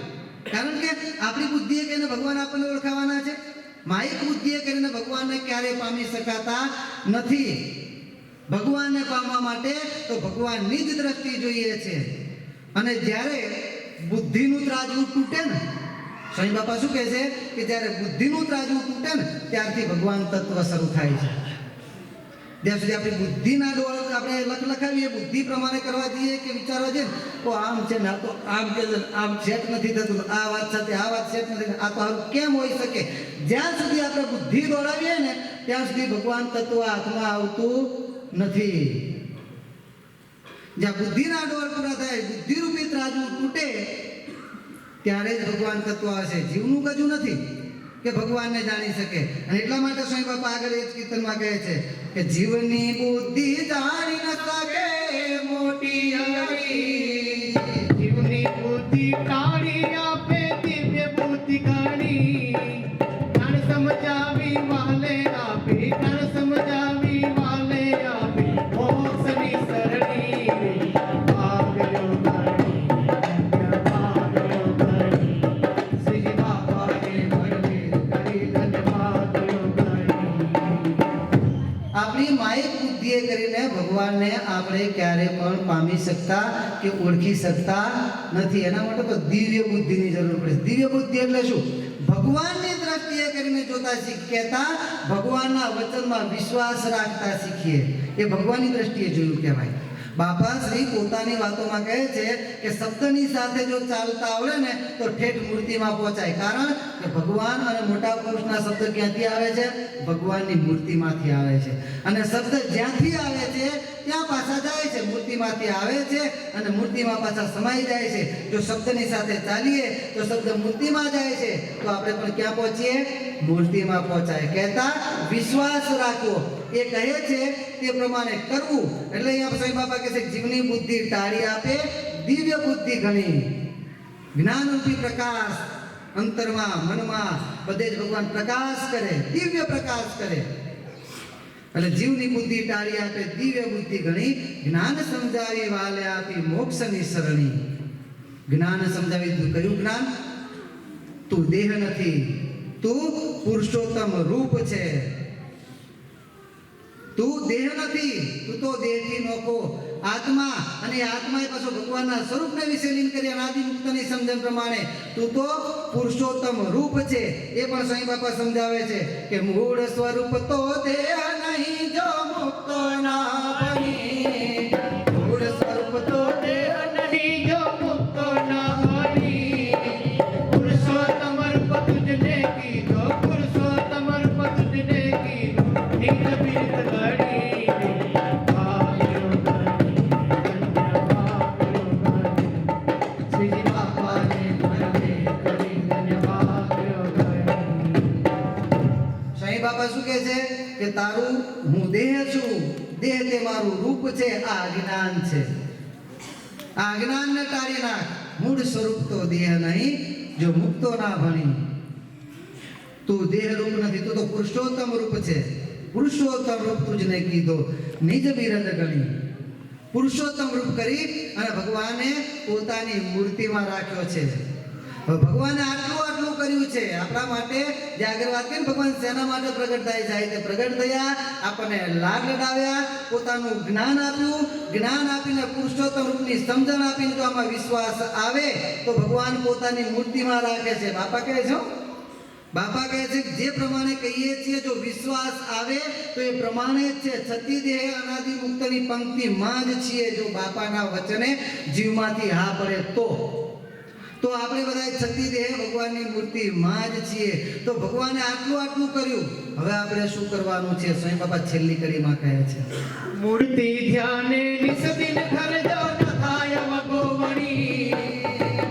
કારણ કે આપણી બુદ્ધિએ કહીને ભગવાન આપણને ઓળખાવાના છે. માયિક બુદ્ધિએ કરીને ભગવાનને ક્યારેય પામી શકાતા નથી. ભગવાનને પામવા માટે તો ભગવાનની જ દ્રષ્ટિ જોઈએ છે. અને જ્યારે બુદ્ધિનું ત્રાજવું તૂટે ને, સ્વામી બાપા શું કહે છે કે જ્યારે બુદ્ધિનું ત્રાજવું તૂટે ને ત્યારથી ભગવાન તત્વ શરૂ થાય છે. જ્યાં સુધી આપણી બુદ્ધિના ડોળ આપણે લખાવીએ, બુદ્ધિ પ્રમાણે કરવા જઈએ કે વિચારવા જઈએ તો આમ છે ને, આ તો આમ કે આમ સેટ નથી થતું, આ વાત સાથે આ વાત સેટ નથી, આ તો આવું કેમ હોઈ શકે? જ્યાં સુધી આપણે બુદ્ધિ દોડાવીએ ને ત્યાં સુધી ભગવાન તત્વ હાથમાં આવતું નથી. જ્યાં બુદ્ધિના ડોળ પૂરા થાય, બુદ્ધિરૂપી ત્રાજવું તૂટે ત્યારે જ ભગવાન તત્વ આવશે. જીવનું કજું નથી કે ભગવાનને જાણી શકે. અને એટલા માટે સ્વામી બાપા આગળ એ જ કીર્તનમાં કહે છે કે જીવની બુદ્ધિ જાણી ન શકે મોટી હરી. જીવની બુદ્ધિ કાઢી આપે દિવ્ય બુદ્ધિ કાઢી. જ્ઞાન સમજાવી વાલે આપી, જ્ઞાન સમજાવી વાલે આપી. મોક્ષની સરણી ભાગ્યો ગણી, ભાગ્યો ગણી. શ્રીજી બાપાને મળવી કરી ધન્ય ભાગ્યો ગણી. આપણી માયિક બુદ્ધિએ કરીને ભગવાનને આપણે ક્યારે પણ પામી શકતા કે ઓળખી શકતા નથી. એના માટે તો દિવ્ય બુદ્ધિની જરૂર પડે. દિવ્ય બુદ્ધિ એટલે શું? ભગવાનની દ્રષ્ટિએ કરીને જોતા શીખતા, ભગવાનના વચનમાં વિશ્વાસ રાખતા શીખીએ. એ ભગવાનની દ્રષ્ટિએ જોયું કહેવાય. બાપા શ્રી પોતાની વાતોમાં કહે છે કે શબ્દની સાથે જો ચાલતા આવડે ને તો ઠેઠ મૂર્તિમાં પહોંચાય. કારણ કે ભગવાન અને મોટા પુરુષના શબ્દ ક્યાંથી આવે છે? ભગવાનની મૂર્તિમાંથી આવે છે. અને શબ્દ જ્યાંથી આવે છે ત્યાં પાછા જાય છે. મૂર્તિમાંથી આવે છે અને મૂર્તિમાં પાછા સમાઈ જાય છે. જો શબ્દની સાથે ચાલીએ તો શબ્દ મૂર્તિમાં જાય છે તો આપણે પણ ક્યાં પહોંચીએ? મૂર્તિમાં પહોંચાય. કહેતા વિશ્વાસ રાખવો. એ કહે છે તે પ્રમાણે કરવું. એટલે અહીંયા સ્વામી બાપા કહે છે જીવની બુદ્ધિ ટાળી આપે દિવ્ય બુદ્ધિ ઘણી. જ્ઞાનરૂપી પ્રકાશ અંતરમાં મનમાં બધે જ ભગવાન પ્રકાશ કરે, દિવ્ય પ્રકાશ કરે. એટલે જીવની બુદ્ધિ ટાળી આપે દિવ્ય બુદ્ધિ ઘણી. જ્ઞાન સમજાવી વાલે આપી મોક્ષની સરણી. જ્ઞાન સમજાવી કયું જ્ઞાન? તું દેહ નથી, તું પુરુષોત્તમ રૂપ છે. તું દેહ નથી, તું તો દેહથી નોખો આત્મા, અને આત્માએ પાછો ભગવાનના સ્વરૂપને વિશે લીન કરી અનાદિ મુક્તની સમજણ પ્રમાણે તું તો પુરુષોત્તમ રૂપ છે. એ પણ સ્વામી બાપા સમજાવે છે કે મૂળ સ્વરૂપ તો દેહ નહીં જો મુક્ત ના બની, મૂળ સ્વરૂપ તો દેહ નહીં જો મુક્ત ના બની, પુરુષોત્તમ રૂપ તુજને કીધો, પુરુષોત્તમ રૂપ તુજને કીધો, નિજ બિરદ ઘડી ભાગ્યો ઘડી, ધન્ય ભાગ્યો ઘડી, શ્રીજી બાપાને મરમે કરી ધન્ય ભાગ્યો ઘડી. સ્વામી બાપા શું કહે છે કે તારું હું દેહ છું, દેહ તે મારું રૂપ છે, આ અજ્ઞાન છે. આ અજ્ઞાનને ટાળી નાખ. મૂળ સ્વરૂપ તો દેહ નહીં જો મુક્તો ના ભણી. તું દેહ રૂપ નથી, તું તો પુરુષોત્તમ રૂપ છે. પુરુષોત્તમ રૂપ તુજને કીધો, નિજ બિરદ ગણી. પુરુષોત્તમ રૂપ કરી અને ભગવાને પોતાની મૂર્તિમાં રાખ્યો છે. હવે ભગવાને આટલું કર્યું છે આપણા માટે. જે આગળ વાત કરી ભગવાન શેના માટે પ્રગટ થાય છે, તે પ્રગટ થયા, આપણને લાડ લડાવ્યા, પોતાનું જ્ઞાન આપ્યું, જ્ઞાન આપીને પુરુષોત્તમ રૂપની સમજણ આપીને જો આમાં વિશ્વાસ આવે તો ભગવાન પોતાની મૂર્તિમાં રાખે છે. બાપા કહે છે, બાપા કહે છે કે જે પ્રમાણે કહીએ છીએ જો વિશ્વાસ આવે તો એ પ્રમાણે જ છે. છતી દેહ અનાદિ મુક્તની પંક્તિમાં જ છીએ. જો બાપાના વચને જીવમાંથી હા પડે તો આપણે બધા છતી દેહ ભગવાનની મૂર્તિમાં જ છીએ. તો ભગવાને આટલું કર્યું, હવે આપણે શું કરવાનું છે? સ્વામી બાપા છેલ્લી કડીમાં કહે છે, મૂર્તિ ધ્યાને નિસદિન ખરજો ન થાય વગોવણી,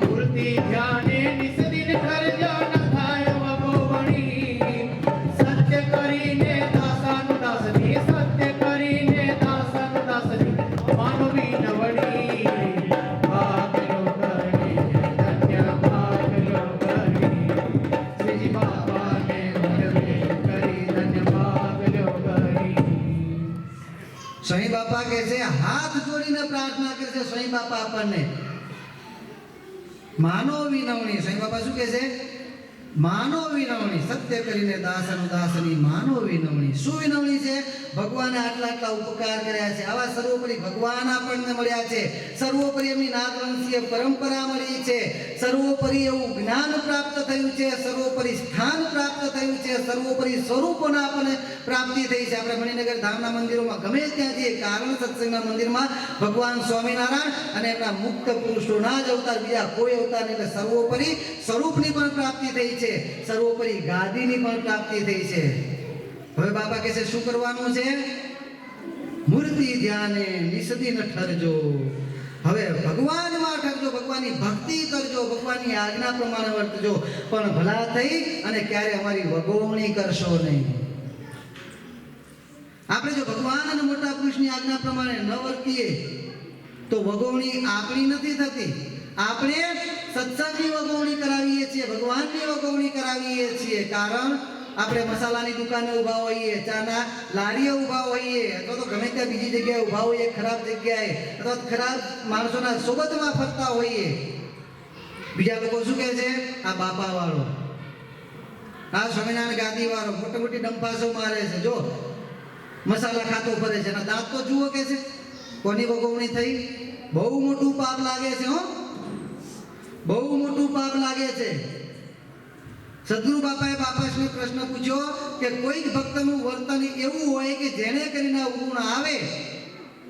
મૂર્તિ ધ્યાને નિસદિન ખરજો ન થાય વગોવણી, સત્ય કરીને દાસાનું દાસની, સત્ય કરીને દાસાનું દાસની, માનવી નવડી ભાગ્યો ઘડી, ધન્ય ભાગ્યો ઘડી, શ્રીજી બાપાને મરમે કરી ધન્ય ભાગ્યો ઘડી. સ્વામી બાપા કહે છે, હાથ જોડીને પ્રાર્થના કરે છે સ્વામી બાપા આપણને, માનો વિનવણી. સ્વામી બાપા શું કહે છે? માનો વિનવણી. સત્ય કરીને દાસનું દાસની માનો વિનવણી. શું વિનવણી છે? ભગવાને આટલા ઉપકાર કર્યા છે. આવા સર્વોપરી ભગવાન આપણને મળ્યા છે. સર્વોપરી એમની નાગવંશીય પરંપરા મળી છે. સર્વોપરી એવું જ્ઞાન પ્રાપ્ત થયું છે. સર્વોપરી સ્થાન પ્રાપ્ત થયું છે. સર્વોપરી સ્વરૂપોના આપણને પ્રાપ્તિ થઈ છે. આપણે મણિનગર ધામના મંદિરોમાં ગમે ત્યાં જઈએ, કારણ સત્સંગના મંદિરમાં ભગવાન સ્વામિનારાયણ અને એમના મુક્ત પુરુષોના જ અવતાર, બીજા કોઈ અવતાર નહીં. એટલે સર્વોપરી સ્વરૂપની પણ પ્રાપ્તિ થઈ છે, સર્વોપરી ગાદીની પણ પ્રાપ્તિ થઈ છે. હવે બાપા કહે છે શું કરવાનું છે? મૂર્તિ ધ્યાને નિસદિન ઠરજો. હવે ભગવાનમાં ઠરજો, ભગવાનની ભક્તિ કરજો, ભગવાનની આજ્ઞા પ્રમાણે વર્તજો, પણ ભલા થઈ અને ક્યારે અમારી વગોવણી કરશો નહીં. આપણે જો ભગવાન અને મોટા પુરુષની આજ્ઞા પ્રમાણે ન વર્તીએ તો વગોવણી આપણી નથી થતી. આપણે સત્સંગની વગોવણી કરાવીએ છીએ, ભગવાનની વગોવણી કરાવીએ છીએ. કારણ આપણે મસાલાની દુકાને ઊભા હોઈએ, ચાના લારીએ ઊભા હોઈએ, અથવા તો ગમે ત્યાં બીજી જગ્યાએ ઊભા હોઈએ, ખરાબ જગ્યાએ અથવા ખરાબ માણસોના સોબતમાં ફરતા હોઈએ. બીજા લોકો શું કહે છે? આ બાપા વાળો, આ સ્વામિનારાયણ ગાદી વાળો મોટી મોટી ડંપાસો મારે છે, જો મસાલા ખાતો ફરે છે, દાંત તો જુઓ કે છે. કોની વગોવણી થઈ? બહુ મોટું પાપ લાગે છે. બહુ મોટું પાપ લાગે છે. સદગુરુ બાપાએ બાપાશ્રીને પ્રશ્ન પૂછ્યો કે કોઈક ભક્તનું વર્તન એવું હોય કે જેને કરીને અવગુણ આવે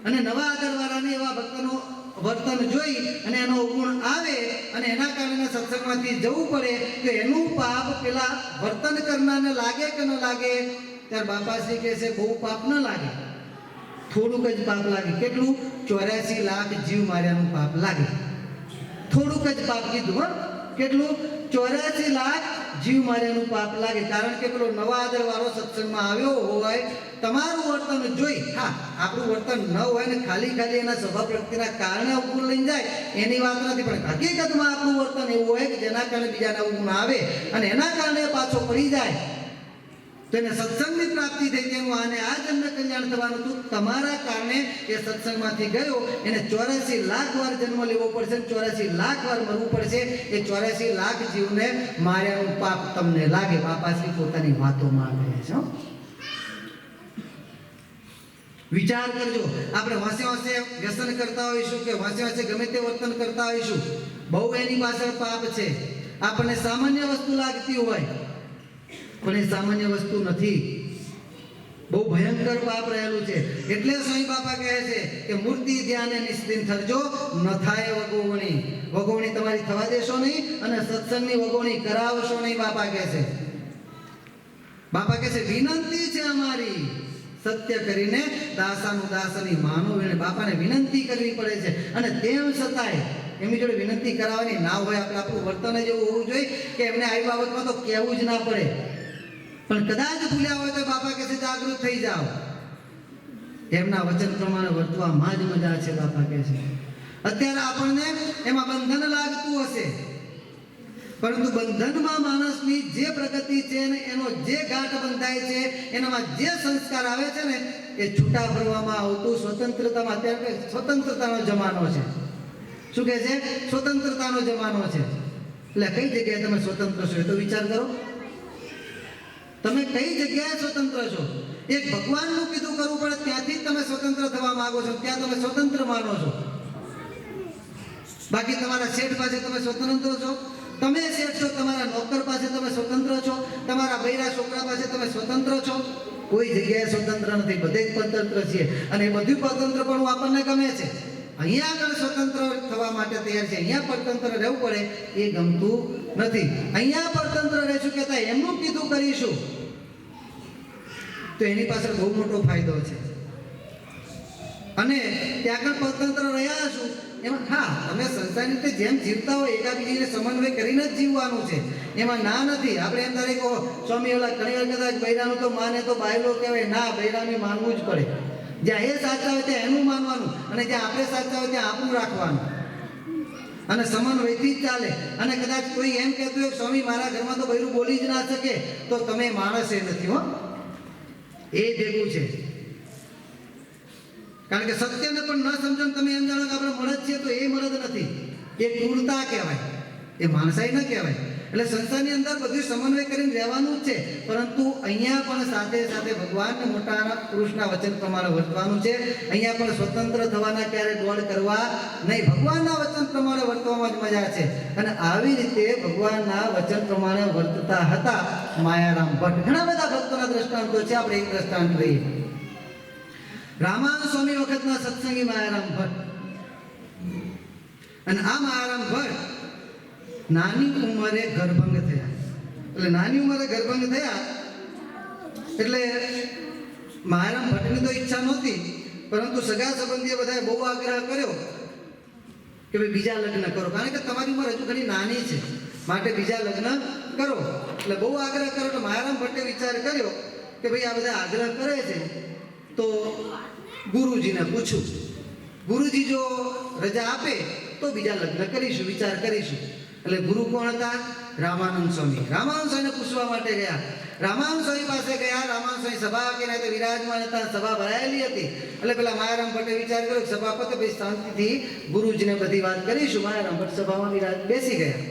અને નવા આદરવાળાને એવા ભક્તનું વર્તન જોઈ અને એનો અવગુણ આવે અને એના કારણે સત્સંગમાંથી જવું પડે તો એનું પાપ પેલા વર્તન કરનારને લાગે કે ન લાગે? ત્યારે બાપાશ્રી કહે છે બહુ પાપ ન લાગે, થોડુંક જ પાપ લાગે. કેટલું? 84 લાખ જીવ માર્યાનું પાપ લાગે. થોડુંક જ પાપ કીધું. કેટલું? 84 લાખ જીવ માર્યાનું પાપ લાગે. કારણ કે પેલો નવા આદર વાળો સત્સંગમાં આવ્યો હોય, તમારું વર્તન જોઈ, હા આપણું વર્તન ન હોય ને ખાલી એના સ્વભાવ પ્રવૃત્તિના કારણે અવગુણ લઈને જાય એની વાત નથી, પણ હકીકતમાં આપણું વર્તન એવું હોય કે જેના કારણે બીજાને અવગુણ આવે અને એના કારણે પાછો પડી જાય તો એને સત્સંગની પ્રાપ્તિ થઈ. તેનું આને આ જન્મ કલ્યાણ થવાનું હતું. તમારા કારણે એ સત્સંગમાંથી ગયો, એને 84 લાખ વાર જન્મ લેવો પડશે, 84 લાખ વાર મરવું પડશે. એ 84 લાખ જીવને માર્યાનું પાપ તમને લાગે. બાપાશ્રી પોતાની વાતોમાં કહે છે. વિચાર કરજો, આપણે વાંસે વાંસે વ્યસન કરતા હોઈશું કે વાંસે વાંસે ગમે તે વર્તન કરતા હોઈશું, બહુ એની પાછળ પાપ છે. આપણને સામાન્ય વસ્તુ લાગતી હોય પણ એ સામાન્ય વસ્તુ નથી, બહુ ભયંકર પાપ રહેલું છે. એટલે સ્વામી બાપા કહે છે કે મૂર્તિ ધ્યાને નિસ્તિન થરજો, ન થાય વગોવણી. વગોવણી તમારી થવા દેશો નહીં અને સત્સંગની વગોવણી કરાવશો નહીં. બાપા કહે છે, બાપા કહે છે વિનંતી છે અમારી, સત્ય કરીને દાસાનું દાસની માનો. બાપાને વિનંતી કરવી પડે છે અને તેમ છતાંય એમની જોડે વિનંતી કરાવવાની ના હોય. આપણે આપણું વર્તન જ એવું હોવું જોઈએ કે એમને આવી બાબતમાં તો કહેવું જ ના પડે. પણ કદાચ ભૂલ્યા હોય તો બાપા કહે છે જાગૃત થઈ જાઓ. એમના વચન પ્રમાણે વર્તવામાં જ મજા છે. બાપા કહે છે અત્યારે આપણને એમાં બંધન લાગતું હશે, પરંતુ બંધનમાં માણસની જે પ્રગતિ છે ને એનો જે ગાંઠ બંધાય છે, એનામાં જે સંસ્કાર આવે છે ને એ છૂટા ફરવામાં આવતું સ્વતંત્રતામાં. અત્યારે સ્વતંત્રતાનો જમાનો છે. શું કહે છે? સ્વતંત્રતાનો જમાનો છે. એટલે કઈ જગ્યાએ તમે સ્વતંત્ર છો એ તો વિચાર કરો. તમે કઈ જગ્યાએ સ્વતંત્ર છો? એક ભગવાનનું કીધું કરવું પડે ત્યાંથી જ તમે સ્વતંત્ર થવા માંગો છો, ત્યાં તમે સ્વતંત્ર માનો છો. બાકી તમારા શેઠ પાસે તમે સ્વતંત્ર છો? તમે શેઠ છો, તમારા નોકર પાસે તમે સ્વતંત્ર છો, તમારા બૈરા છોકરા પાસે તમે સ્વતંત્ર છો? કોઈ જગ્યાએ સ્વતંત્ર નથી, બધે જ સ્વતંત્ર છીએ. અને એ બધું સ્વતંત્ર પણ આપણને ગમે છે. અહીંયા આગળ સ્વતંત્ર થવા માટે તૈયાર છે, અહીંયા પરતંત્ર રહેવું પડે એ ગમતું નથી. અહીંયા પરતંત્ર રહેશું કહેતા એમનું કીધું કરીશું તો એની પાછળ બહુ મોટો ફાયદો છે. અને ત્યાં આગળ પરતંત્ર રહ્યા છું એમાં હા તમે સંસારની રીતે જેમ જીવતા હોય એકાબીજીને સમન્વય કરીને જ જીવવાનું છે, એમાં ના નથી. આપણે એમ ધારે કહો સ્વામી ઓલા ઘણી વાર કદાચ બૈરાનું તો માને તો બાયલો કહેવાય, ના, બૈરાને માનવું જ પડે. જ્યાં એ સાચા હોય ત્યાં એનું માનવાનું અને જ્યાં આપણે સાચા હોય ત્યાં આપણું રાખવાનું અને સમન્વયથી જ ચાલે. અને કદાચ કોઈ એમ કહેતું હોય સ્વામી મારા ઘરમાં તો બૈરું બોલી જ ના શકે, તો તમે માણસ એ નથી હો, એ ભેગું છે. કારણ કે સત્યને પણ ન સમજો તમે એમ જાણો કે આપણે મળદ છીએ તો એ મળદ નથી, એ ક્રૂરતા કહેવાય, એ માણસાઈ ન કહેવાય. એટલે સંસારની અંદર બધું સમન્વય કરીને રહેવાનું જ છે, પરંતુ અહીંયા પણ સાથે સાથે ભગવાન મોટા પુરુષના વચન પ્રમાણે વર્તવાનું છે. અહીંયા પણ સ્વતંત્ર થવાના ક્યારે દોડ કરવા નહીં, ભગવાનના વચન પ્રમાણે વર્તવામાં જ મજા છે. અને આવી રીતે ભગવાનના વચન પ્રમાણે વર્તતા હતા માયારામ ભટ્ટ. ઘણા બધા ભક્તોના દ્રષ્ટાંતો છે, આપણે એક દ્રષ્ટાંત લઈએ. રામાનંદ સ્વામી વખતના સત્સંગી માયારામ ભટ્ટ. અને આ માયારામ ભટ્ટ નાની ઉંમરે ગર્ભંગ થયા. એટલે નાની ઉંમરે ગર્ભંગ થયા એટલે માયારામ ભટ્ટની તો ઈચ્છા નહોતી, પરંતુ સગા સંબંધીએ બધાએ બહુ આગ્રહ કર્યો કે ભાઈ બીજા લગ્ન કરો, કારણ કે તમારી ઉંમર હજુ ઘણી નાની છે, માટે બીજા લગ્ન કરો. એટલે બહુ આગ્રહ કર્યો. તો માયારામ ભટ્ટે વિચાર કર્યો કે ભાઈ આ બધા આગ્રહ કરે છે તો ગુરુજીને પૂછું, ગુરુજી જો રજા આપે તો બીજા લગ્ન કરીશું, વિચાર કરીશું. એટલે ગુરુ કોણ હતા? રામાનંદ સ્વામી. રામાનંદ સ્વામીને પૂછવા માટે ગયા. રામાનંદ સ્વામી પાસે ગયા. રામાનંદ સ્વામી સભા કે નહીં તો વિરાજમાન હતા, સભા ભરાયેલી હતી. એટલે પેલા માયારામ ભટ્ટે વિચાર કર્યો કે સભા પતે ભાઈ શાંતિથી ગુરુજીને બધી વાત કરીશું. માયારામ ભટ્ટ સભામાં વિરાજ બેસી ગયા.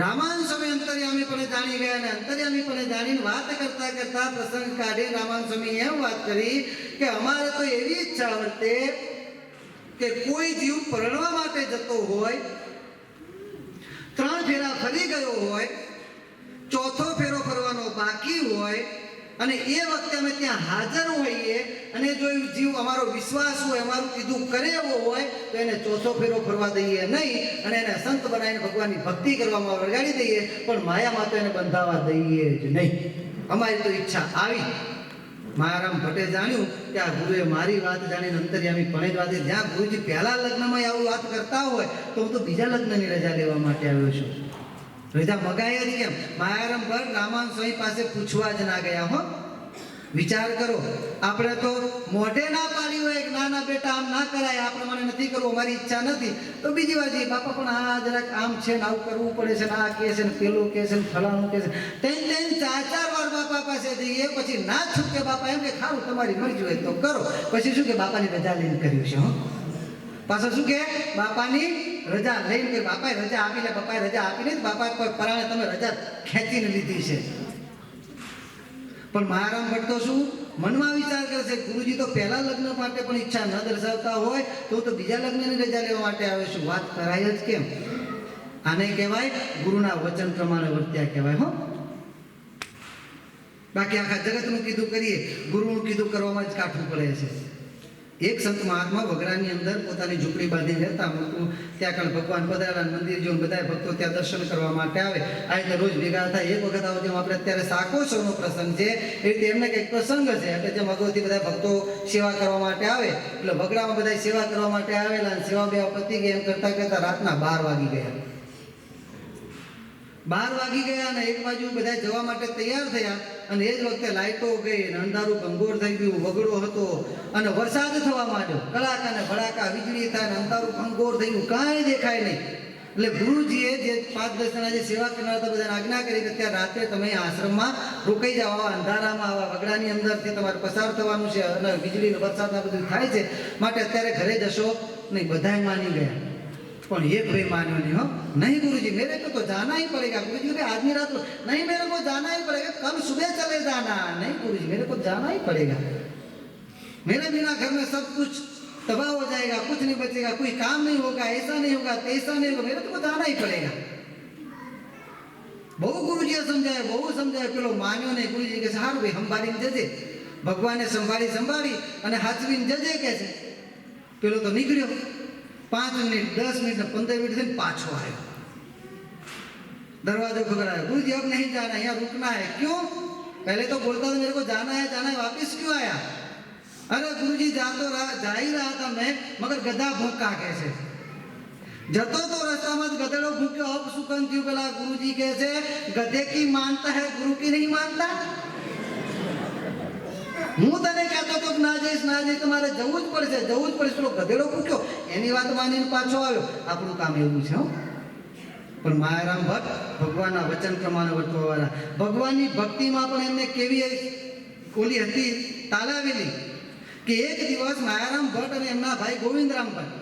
રામાનંદ સ્વામી અંતર્યામી પણ જાણી ગયા અને અંતર્યામી પણ જાણીને વાત કરતા કરતા પ્રસંગ કાઢી રામાનંદ સ્વામી એમ વાત કરી કે અમારે તો એવી ઈચ્છા વર્તે કે કોઈ જીવ પરણવા માટે જતો હોય, 3 ફેરા ફરી ગયો હોય, 4થો ફેરો ફરવાનો બાકી હોય અને એ વખતે અમે ત્યાં હાજર હોઈએ અને જો એ જીવ અમારો વિશ્વાસ હોય, અમારું કીધું કરે એવો હોય તો એને 4થો ફેરો ફરવા દઈએ નહીં અને એને સંત બનાવીને ભગવાનની ભક્તિ કરવામાં વળગાડી દઈએ, પણ માયામાં તો એને બંધાવા દઈએ જ નહીં. અમારી તો ઈચ્છા આવી. માયારામ ભટ્ટે જાણ્યું કે આ ગુરુએ મારી વાત જાણીને અંતર્યામી પણ જ વાત. જ્યાં ગુરુજી પહેલા લગ્નમાં આવું વાત કરતા હોય તો હું તો બીજા લગ્નની રજા લેવા માટે આવ્યો છું. રજા મગાય જ કેમ? માયારામ ભટ્ટ રામાનંદ સ્વામી પાસે પૂછવા જ ના ગયા. હો, વિચાર કરો. આપણે તો મોઢે ના પાડી હોય કે ના ના બેટા આમ ના કરાય, આ પ્રમાણે નથી કરવું, અમારી ઈચ્છા નથી, તો બીજી વાર જઈએ બાપા પણ આ જરાક આમ છે ને આવું કરવું પડે છે ને આ કહે છે ને પેલું કહે છે ને ફલાણું કહે છે. 3-4 વાર બાપા પાસે જઈએ, પછી ના છૂટકે બાપા એમ કે ખાવું તમારી મરજી હોય તો કરો. પછી શું કે બાપાની રજા લઈને કર્યું છે. હો, પાછળ શું કે બાપાની રજા લઈને કે બાપાએ રજા આપી લે, બાપાએ રજા આપી નહીં, બાપા કોઈ પરાણે તમે રજા ખેંચીને લીધી છે. પણ માયારામ ભટ્ટ તો શું મનમાં વિચાર કરે છે ગુરુજી તો પહેલા લગ્ન માટે પણ ઈચ્છા ન દર્શાવતા હોય તો હું તો બીજા લગ્નની રજા લેવા માટે આવ્યો છું. વાત કરાય જ કેમ? આને કહેવાય ગુરુના વચન પ્રમાણે વર્ત્યા કહેવાય. હો, બાકી આખા જગતનું કીધું કરીએ, ગુરુનું કીધું કરવામાં જ કાઠું પડે છે. એક સંત મહાત્મા વગડાની અંદર પોતાની ઝૂંપડી બાંધી રહેતા. ત્યાં આગળ ભગવાન પધારેલા મંદિર જોઈને બધા ભક્તો ત્યાં દર્શન કરવા માટે આવે. આ રીતે રોજ ભેગા થાય. એક વખત આવો જેમ આપણે અત્યારે સાકોત્સવનો પ્રસંગ છે એ રીતે એમને કંઈક પ્રસંગ છે. એટલે જેમ અગાઉથી બધા ભક્તો સેવા કરવા માટે આવે એટલે વગડામાં બધા સેવા કરવા માટે આવેલા. સેવા બે પતી ગઈ એમ કરતા કરતા રાતના 12 વાગી ગયા. 12 વાગી ગયા અને એક બાજુ બધા જવા માટે તૈયાર થયા અને એ જ વખતે લાઇટો ગઈ અને અંધારું ભંગોર થઈ ગયું. વગડો હતો અને વરસાદ થવા માંડ્યો. કડાકા ને ભડાકા વીજળી થાય ને અંધારું ભંગોર થઈ ગયું. કાંઈ દેખાય નહીં. એટલે ગુરુજીએ જે 5-10 જણા જે સેવા કરનાર હતા બધાને આજ્ઞા કરી કે ત્યાં રાત્રે તમે આશ્રમમાં રોકાઈ જાઓ. આવા અંધારામાં આવા વગડાની અંદરથી તમારે પસાર થવાનું છે અને વીજળી વરસાદના બધું થાય છે માટે અત્યારે ઘરે જશો નહીં. બધાય માની ગયા પણ એક ભાઈ માન્યો नहीं. हो नहीं गुरुजी मेरे को तो जाना ही पड़ेगा. गुरुजी बोले आज रात को नहीं, मेरे को जाना ही पड़ेगा. कल सुबह चले जाना. नहीं गुरुजी मेरे को जाना ही पड़ेगा. मेरे बिना घर में सब कुछ तबाह हो जाएगा, कुछ नहीं बचेगा, कोई काम नहीं होगा, ऐसा नहीं होगा, ऐसा नहीं होगा, मेरे को जाना ही पड़ेगा. बहु गुरुजी समझाए, बहु समझाए. पेलो मान्यो नहीं. गुरुजी के हार भाई संभाળી जजे. भगवाने संभाળી અને હાચવીને જજે કે છે. પેલો તો નીકળ્યો. 5 मिनट 10 मिनट 15 मिनट से पाछो आया. दरवाजा खखड़ाया. गुरुजी अब नहीं जाना, यहाँ रुकना है. क्यों? पहले तो बोलता था मेरे को जाना है, वापस क्यों आया? अरे गुरुजी जा ही रहा था मैं, मगर गधा भूखा कैसे जतो तो रास्ता में गधेड़ो भूख्यो. अब सुकन थी पेला गुरुजी कैसे गधे की मानता है, गुरु की नहीं मानता. હું તને કહેતો તો ના જઈશ તમારે જવું જ પડશે. પેલો ગધેડો પૂછ્યો એની વાત માનીને પાછો આવ્યો. આપણું કામ એવું છે. પણ માયારામ ભટ્ટ ભગવાનના વચન પ્રમાણે વર્તવાવાળા. ભગવાનની ભક્તિમાં પણ એમને કેવી ઓલી હતી તાલાવેલી કે એક દિવસ માયારામ ભટ્ટ અને એમના ભાઈ ગોવિંદરામ ભટ્ટ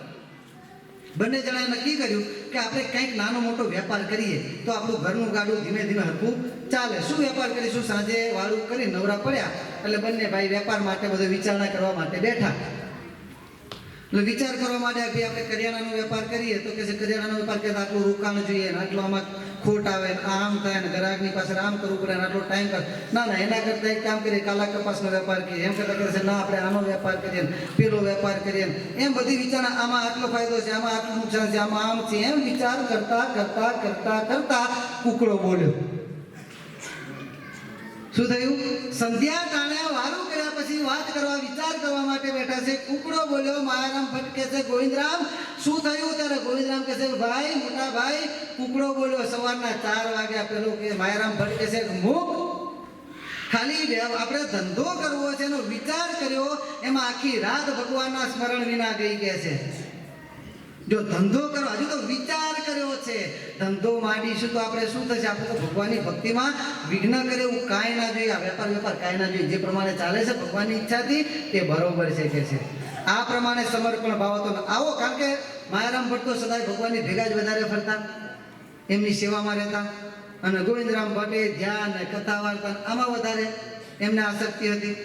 બંને જણાએ નક્કી કર્યું કે આપણે કંઈક નાનો મોટો વેપાર કરીએ તો આપણું ઘરનું ગાડું ધીમે ધીમે હરખું ચાલે. શું વેપાર કરીશું? સાંજે વાળું કરી નવરા પડ્યા એટલે બંને ભાઈ વેપાર માટે બધો વિચારણા કરવા માટે બેઠા. એટલે વિચાર કરવા માટે ભાઈ આપણે કરિયાણાનો વેપાર કરીએ તો કે છે કરિયાણાનો વેપાર કે આટલું રોકાણ જોઈએ ને આટલો આમાં ખોટ આવે ને આમ થાય ને ગ્રાહકની પાસે આમ કરવું પડે ને આટલો ટાઈમ કર. ના એના કરતાં એક કામ કરીએ, કાલા કપાસનો વેપાર કરીએ. એમ કરતાં કહે છે ના આપણે આનો વેપાર કરીએ ને પેલો વેપાર કરીએ. એમ બધી વિચારણા આમાં આટલો ફાયદો છે, આમાં આટલું નુકસાન છે, આમાં આમ છે. એમ વિચાર કરતા કરતા કરતા કરતા કુકડો બોલ્યો. શું થયું? સંધ્યા ટાણે વારું કર્યા પછી વાત કરવા વિચાર કરવા માટે બેઠા છે. કુકડો બોલ્યો. માયારામ ભટ્ટ કહે છે ગોવિંદરામ શું થયું? ત્યારે ગોવિંદરામ કહે છે ભાઈ મોટા ભાઈ કુકડો બોલ્યો. સવારના 4 વાગ્યા. પેલો કે માયારામ ભટ્ટ કહે છે મૂક. ખાલી આપણે ધંધો કરવો છે એનો વિચાર કર્યો, એમાં આખી રાત ભગવાનના સ્મરણ વિના ગઈ કે છે. જો ધંધો કરો, હજુ તો વિચાર કર્યો છે. ધંધો માંડીશું તો આપણે શું થશે? આપણે તો ભગવાનની ભક્તિમાં વિઘ્ન કરે એવું કાંઈ ના જોઈએ. આ વેપાર કાંઈ ના જોઈએ. જે પ્રમાણે ચાલે છે ભગવાનની ઈચ્છાથી તે બરોબર છે કે છે. આ પ્રમાણે સમર્પણ ભાવ હતો. આવો કારણ કે માયારામ ભટ્ટ તો સદાય ભગવાનની ભેગા જ વધારે ફરતા, એમની સેવામાં રહેતા. અને ગોવિંદરામ ભટ્ટે ધ્યાન કથા વાર્તા આમાં વધારે એમને આસક્તિ હતી.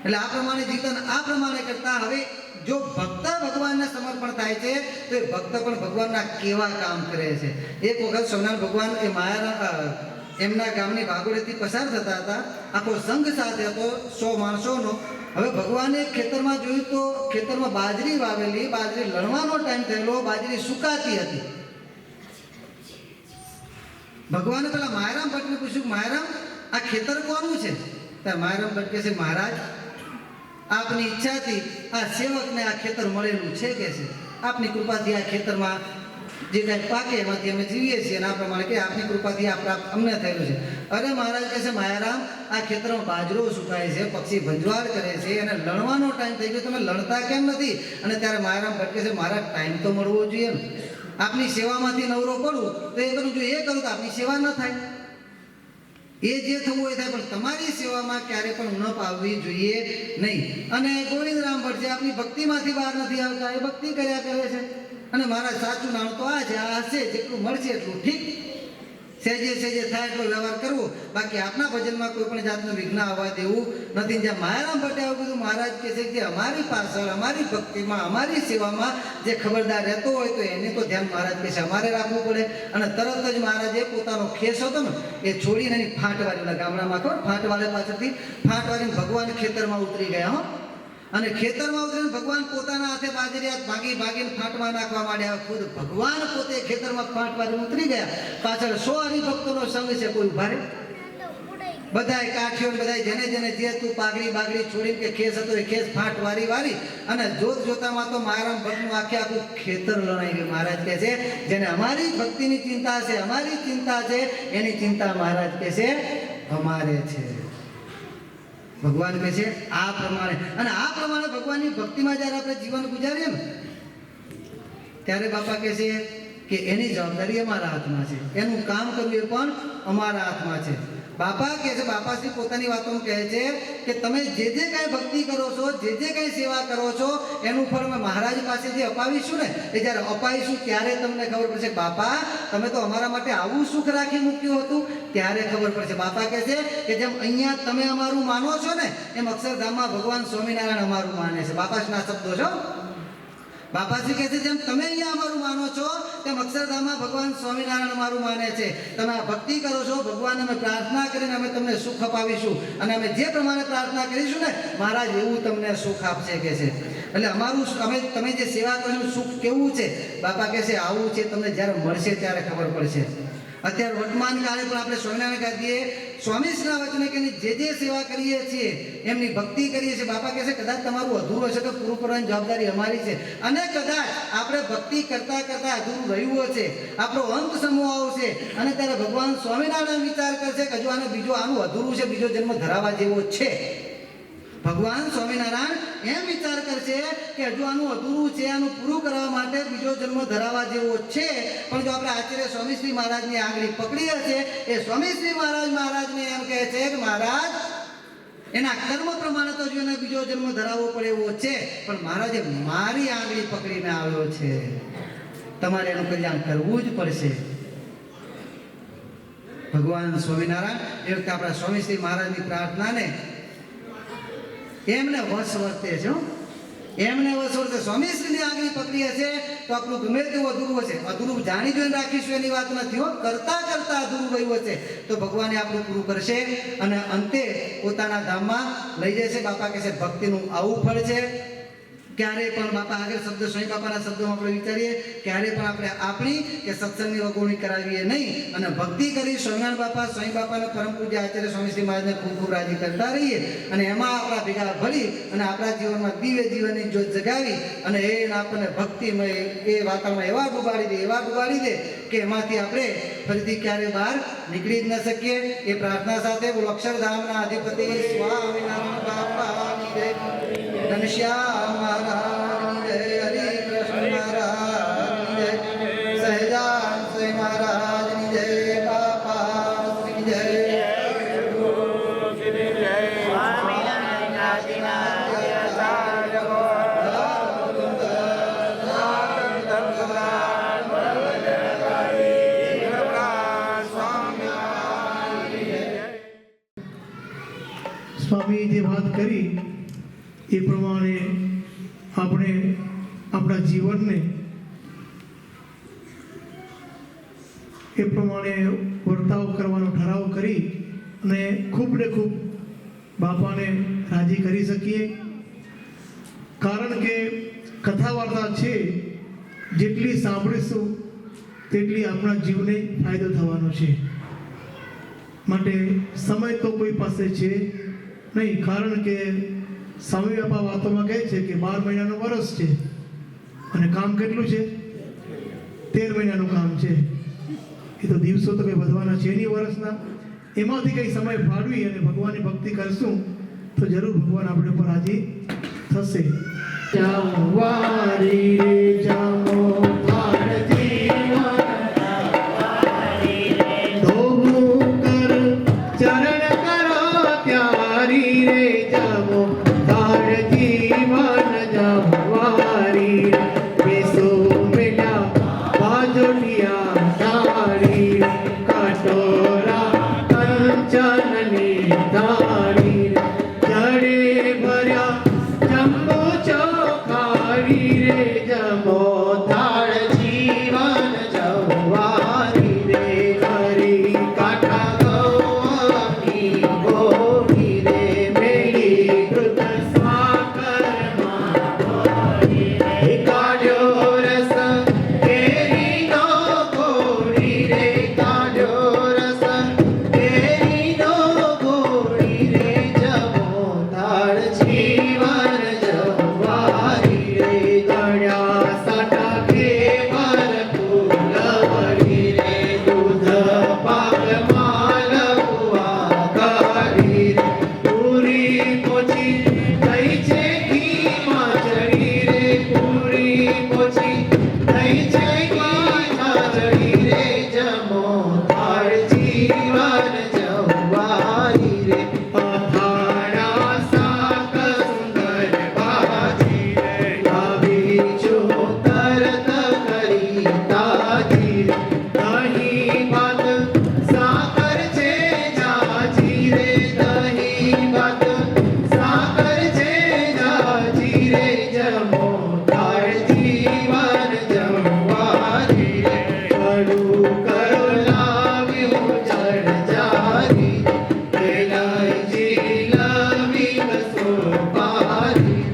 એટલે આ પ્રમાણે જીવન આ પ્રમાણે કરતા. હવે જો ભક્ત ભગવાનને સમર્પણ થાય છે તો એ ભક્ત પણ ભગવાનના કેવા કામ કરે છે. એક વખત સ્વામિનારાયણ ભગવાન એ માયારામ એમના ગામની ભાગોળેથી પસાર થતા હતા. આખો સંઘ સાથે હતો 100 માણસોનો. હવે ભગવાને ખેતરમાં જોયું તો ખેતરમાં બાજરી વાવેલી, બાજરી લણવાનો ટાઈમ થયેલો, બાજરી સુકાતી હતી. ભગવાને પેલા માયારામ ભટ્ટને પૂછ્યું માયારામ આ ખેતર કોનું છે? ત્યારે માયારામ ભટ્ટ કહે છે મહારાજ આપની ઈચ્છાથી આ સેવકને આ ખેતર મળેલું છે કે છે. આપની કૃપાથી આ ખેતરમાં જે કાંઈ પાકે એમાંથી અમે જીવીએ છીએ અને આ પ્રમાણે કે આપની કૃપાથી આ પ્રાપ્ત અમને થયેલું છે. અરે મહારાજ કહે છે માયારામ આ ખેતરમાં બાજરો સુકાય છે, પક્ષી ભંજવાળ કરે છે અને લણવાનો ટાઈમ થઈ ગયો, તમે લણતા કેમ નથી? અને ત્યારે માયારામ ભટ્ટ કહે છે મારા ટાઈમ તો મળવો જોઈએ ને. આપની સેવામાંથી નવરો પડું તો એ કરું, જો એ કરું તો આપની સેવા ન થાય. એ જે થવું હોય થાય, પણ તમારી સેવામાં ક્યારે પણ ઉણપ આવવી જોઈએ નહીં. અને ગોવિંદરામ ભટ્ટ છે આપની ભક્તિમાંથી બહાર નથી આવતા, એ ભક્તિ કર્યા કરે છે. અને મારા સાચું નાણું તો આ છે, આ હશે જેટલું મળશે એટલું ઠીક. સહેજે સહેજે થાય એટલો વ્યવહાર કરવો, બાકી આપના ભજનમાં કોઈ પણ જાતનું વિઘ્ન આવવા દેવું નથી. જ્યાં માયારામ ભટ્ટે આવું કીધું, મહારાજ કહે છે કે અમારી પાછળ, અમારી ભક્તિમાં, અમારી સેવામાં જે ખબરદાર રહેતો હોય તો એને તો ધ્યાન મહારાજ કહે છે અમારે રાખવું પડે. અને તરત જ મહારાજે પોતાનો ખેસ હતો ને એ છોડીને એની ફાંટવાળી, ગામડામાં ખબર ફાંટવાળે પાછળથી ફાંટવાળીને ભગવાન ખેતરમાં ઉતરી ગયા. હો, અને ખેતરમાં ઉતરીને ભગવાન પોતાના હાથે બાજરી ભાગી ભાગીને ફાંટમાં નાખવા માંડ્યા. ખુદ ભગવાન પોતે ખેતરમાં ફાંટવાળી ઉતરી ગયા. પાછળ 100 હરિભક્તોનો સંઘ છે, કોઈ ઉભા રહે? બધાય કાઠીઓ, બધાય જેને જેને જે તું પાઘડી બાગડી છોડીને કે ખેસ હતો એ ખેસ ફાંટ વારી અને જોત જોતામાં તો માયારામ ભટ્ટનું આખે આખું ખેતર લણાઈ ગયું. મહારાજ કહે છે જેને અમારી ભક્તિની ચિંતા છે, અમારી ચિંતા છે, એની ચિંતા મહારાજ કહે છે અમારે છે. ભગવાન કહે છે આ પ્રમાણે, અને આ પ્રમાણે ભગવાનની ભક્તિમાં જ્યારે આપણે જીવન ગુજારીએ ને ત્યારે બાપા કહે છે કે એની જવાબદારી અમારા હાથમાં છે, એનું કામ કરવું એ પણ અમારા હાથમાં છે. બાપા કહે છે, બાપાશ્રી પોતાની વાતોમાં કહે છે કે તમે જે જે કાંઈ ભક્તિ કરો છો, જે જે કાંઈ સેવા કરો છો એનું ફળ અમે મહારાજ પાસેથી અપાવીશું ને, એ જ્યારે અપાવીશું ત્યારે તમને ખબર પડશે બાપા તમે તો અમારા માટે આવું સુખ રાખી મૂક્યું હતું, ત્યારે ખબર પડશે. બાપા કહે છે કે જેમ અહીંયા તમે અમારું માનો છો ને એમ અક્ષરધામમાં ભગવાન સ્વામિનારાયણ અમારું માને છે. બાપાશ્રીના શબ્દો છો. બાપાશ્રી કહે છે જેમ તમે અહીંયા અમારું માનો છો તેમ અક્ષરધામમાં ભગવાન સ્વામિનારાયણ અમારું માને છે. તમે આ ભક્તિ કરો છો, ભગવાન અમે પ્રાર્થના કરીને અમે તમને સુખ અપાવીશું, અને અમે જે પ્રમાણે પ્રાર્થના કરીશું ને મહારાજ એવું તમને સુખ આપશે કે છે. એટલે અમારું તમે જે સેવા કરો એનું સુખ કેવું છે બાપા કહે છે આવું છે, તમને જ્યારે મળશે ત્યારે ખબર પડશે. અત્યારે વર્તમાન કાળે પણ આપણે સ્વામિનારાયણ ગાદીએ સ્વામીશ્રીના વચને કે જે જે સેવા કરીએ છીએ એમની ભક્તિ કરીએ છીએ. બાપા કહે છે કદાચ તમારું અધૂરું હશે તો પૂરું કરવાની જવાબદારી અમારી છે, અને કદાચ આપણે ભક્તિ કરતા કરતા અધૂરું રહ્યું હશે, આપણો અંત સમૂહ આવશે અને ત્યારે ભગવાન સ્વામિનારાયણ વિચાર કરશે કે હજુ આનું અધૂરું છે, બીજો જન્મ ધરાવવા જેવો છે. ભગવાન સ્વામિનારાયણ એમ વિચાર કરશે કે હજુ આનું અધૂરું છે, આનું પૂરું કરવા માટે બીજો જન્મ ધરાવવા જેવો છે. પણ જો આપણે આચાર્ય સ્વામીશ્રી મહારાજની આંગળી પકડી હશે, એ સ્વામીશ્રી મહારાજને એમ કહે છે કે મહારાજ એના કર્મ પ્રમાણે તો જો એને બીજો જન્મ ધરાવવો પડે એવો છે, પણ મહારાજે મારી આંગળી પકડીને આવ્યો છે, તમારે એનું કલ્યાણ કરવું જ પડશે. ભગવાન સ્વામિનારાયણ એ વખતે આપણા સ્વામીશ્રી મહારાજની પ્રાર્થનાને એમને વશ વર્તે છે. એમને વશ વર્તે સ્વામીશ્રીની આંગળી પકડી હશે તો આપણું ગમે તેવું અધૂરું હશે, અધૂરું જાણી જોઈને રાખીશું એની વાત નથી હો, કરતા કરતા અધૂરું રહ્યું હશે તો ભગવાને આપણું પૂરું કરશે અને અંતે પોતાના ધામમાં લઈ જશે. બાપા કહે છે ભક્તિનું આવું ફળ છે. ક્યારેય પણ બાપા આગળ શબ્દ સ્વામી બાપાના શબ્દોમાં આપણે વિચારીએ, ક્યારેય પણ આપણે આપણી કે સત્સંગની વગોવણી કરાવીએ નહીં, અને ભક્તિ કરી સ્વામિનારાયણ બાપા, સ્વામી બાપાને પરમ પૂજ્ય આચાર્ય સ્વામીશ્રી મહારાજને ખૂબ ખૂબ રાજી કરતા રહીએ, અને એમાં આપણા ભેગા ભળી અને આપણા જીવનમાં દિવ્ય જીવનની જ્યોત જગાવી અને એ આપણને ભક્તિમય એ વાતાવરણમાં એવા ડૂબાડી દે કે એમાંથી આપણે ફરીથી ક્યારે બહાર નીકળી જ ન શકીએ. એ પ્રાર્થના સાથે બોલો અક્ષરધામના અધિપતિ સ્વામિનારાયણ બાપાની જય, ઘનશ્યામ મહારાજની જય, હરિ કૃષ્ણ મહારાજની જય, સહજાન સ્વામી મહારાજની જય, બાપાશ્રી જય. સ્વામીએ જે વાત કરી એ પ્રમાણે આપણે આપણા જીવનને એ પ્રમાણે વર્તાવ કરવાનો ઠરાવ કરી અને ખૂબ ને ખૂબ બાપાને રાજી કરી શકીએ. કારણ કે કથા વાર્તા છે જેટલી સાંભળીશું તેટલી આપણા જીવને ફાયદો થવાનો છે. માટે સમય તો કોઈ પાસે છે નહીં, કારણ કે સ્વામી બાપા વાતોમાં કહે છે કે 12 મહિનાનું વર્ષ છે અને કામ કેટલું છે? 13 મહિનાનું કામ છે. એ તો દિવસો તો કંઈ વધવાના છે નહીં વર્ષના. એમાંથી કંઈ સમય ફાળવી અને ભગવાનની ભક્તિ કરશું તો જરૂર ભગવાન આપણે પર રાજી થશે. જામવારી રે જામો કાટો રે જમો થાળ જીવન જવારી રે હરી કાઠા ગૌની ગોરી રે મેળી કૃત સ્વાકર હે કાઢ્યો રસ કેરીનો ગોળી રે કાઢ્યો રસ કેરીનો ગોળી રે જમો થાળ જીવન જવારી રે ગણ્યા સાટા કેવર ફૂલવરી રે દૂધ પાક માલપુઆ કરી રે પૂરી પોચી થઈ છે ઘીમાં ચડી રે પૂરી પોચી થઈ છે ઘીમાં ચડી રે જમો થાળ જીવન જવારી રે અથાણા શાક સુંદર ભાજી રે આવી જો તરત કરી તાજી રે દહીં ભાત સાકર છે જાજી રે દહીં ભાત સાકર છે જાજી રે જમો થાળ જીવન જવારી રે કડું કરો લાવ્યું જળ જારી એલાયચી લવિંગ સોપારી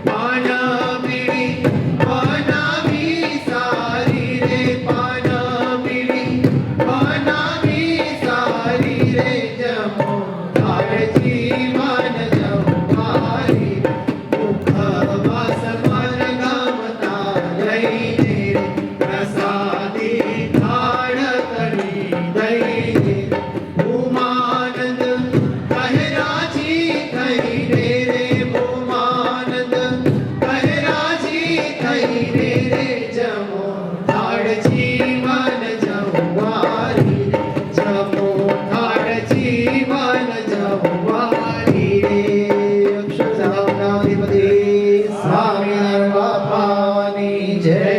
પાના બીડી બનાવી સારી રે પાના બીડી બનાવી સારી રે જમો થાળ જીવન જવારી મુખવાસ મન ગમતા લઈને રે પ્રસાદી થાળ તળી દઈને ભૂમાનંદ કહેરાજી થઈ રે ભૂમાનંદ કહેરાજી થઈ રે જમો થાળ જીવન જવારી રે જમો થાળ જીવન જવારી રે અક્ષરધામનાધિપતિ સ્વામિનારાયણ બાપાની જય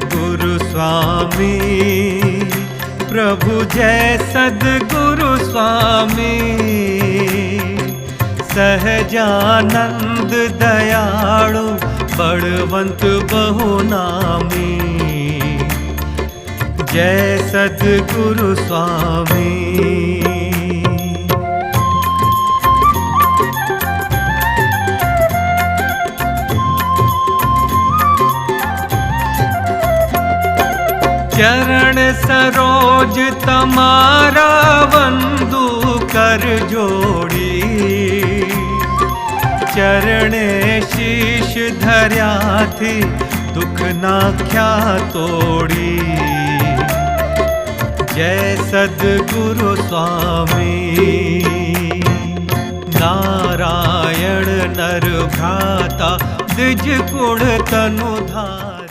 सद्गुरु स्वामी, प्रभु जय सद्गुरु स्वामी। सहजानंद दयाळु बलवंत बहुनामी, जय सद्गुरु स्वामी। चरण सरोज तमारा वंदु कर जोड़ी, चरणे शीश धर्या थी दुख नाख्या तोड़ी, जय सद्गुरु स्वामी। नारायण नर भ्राता द्विज गुण तनु धार।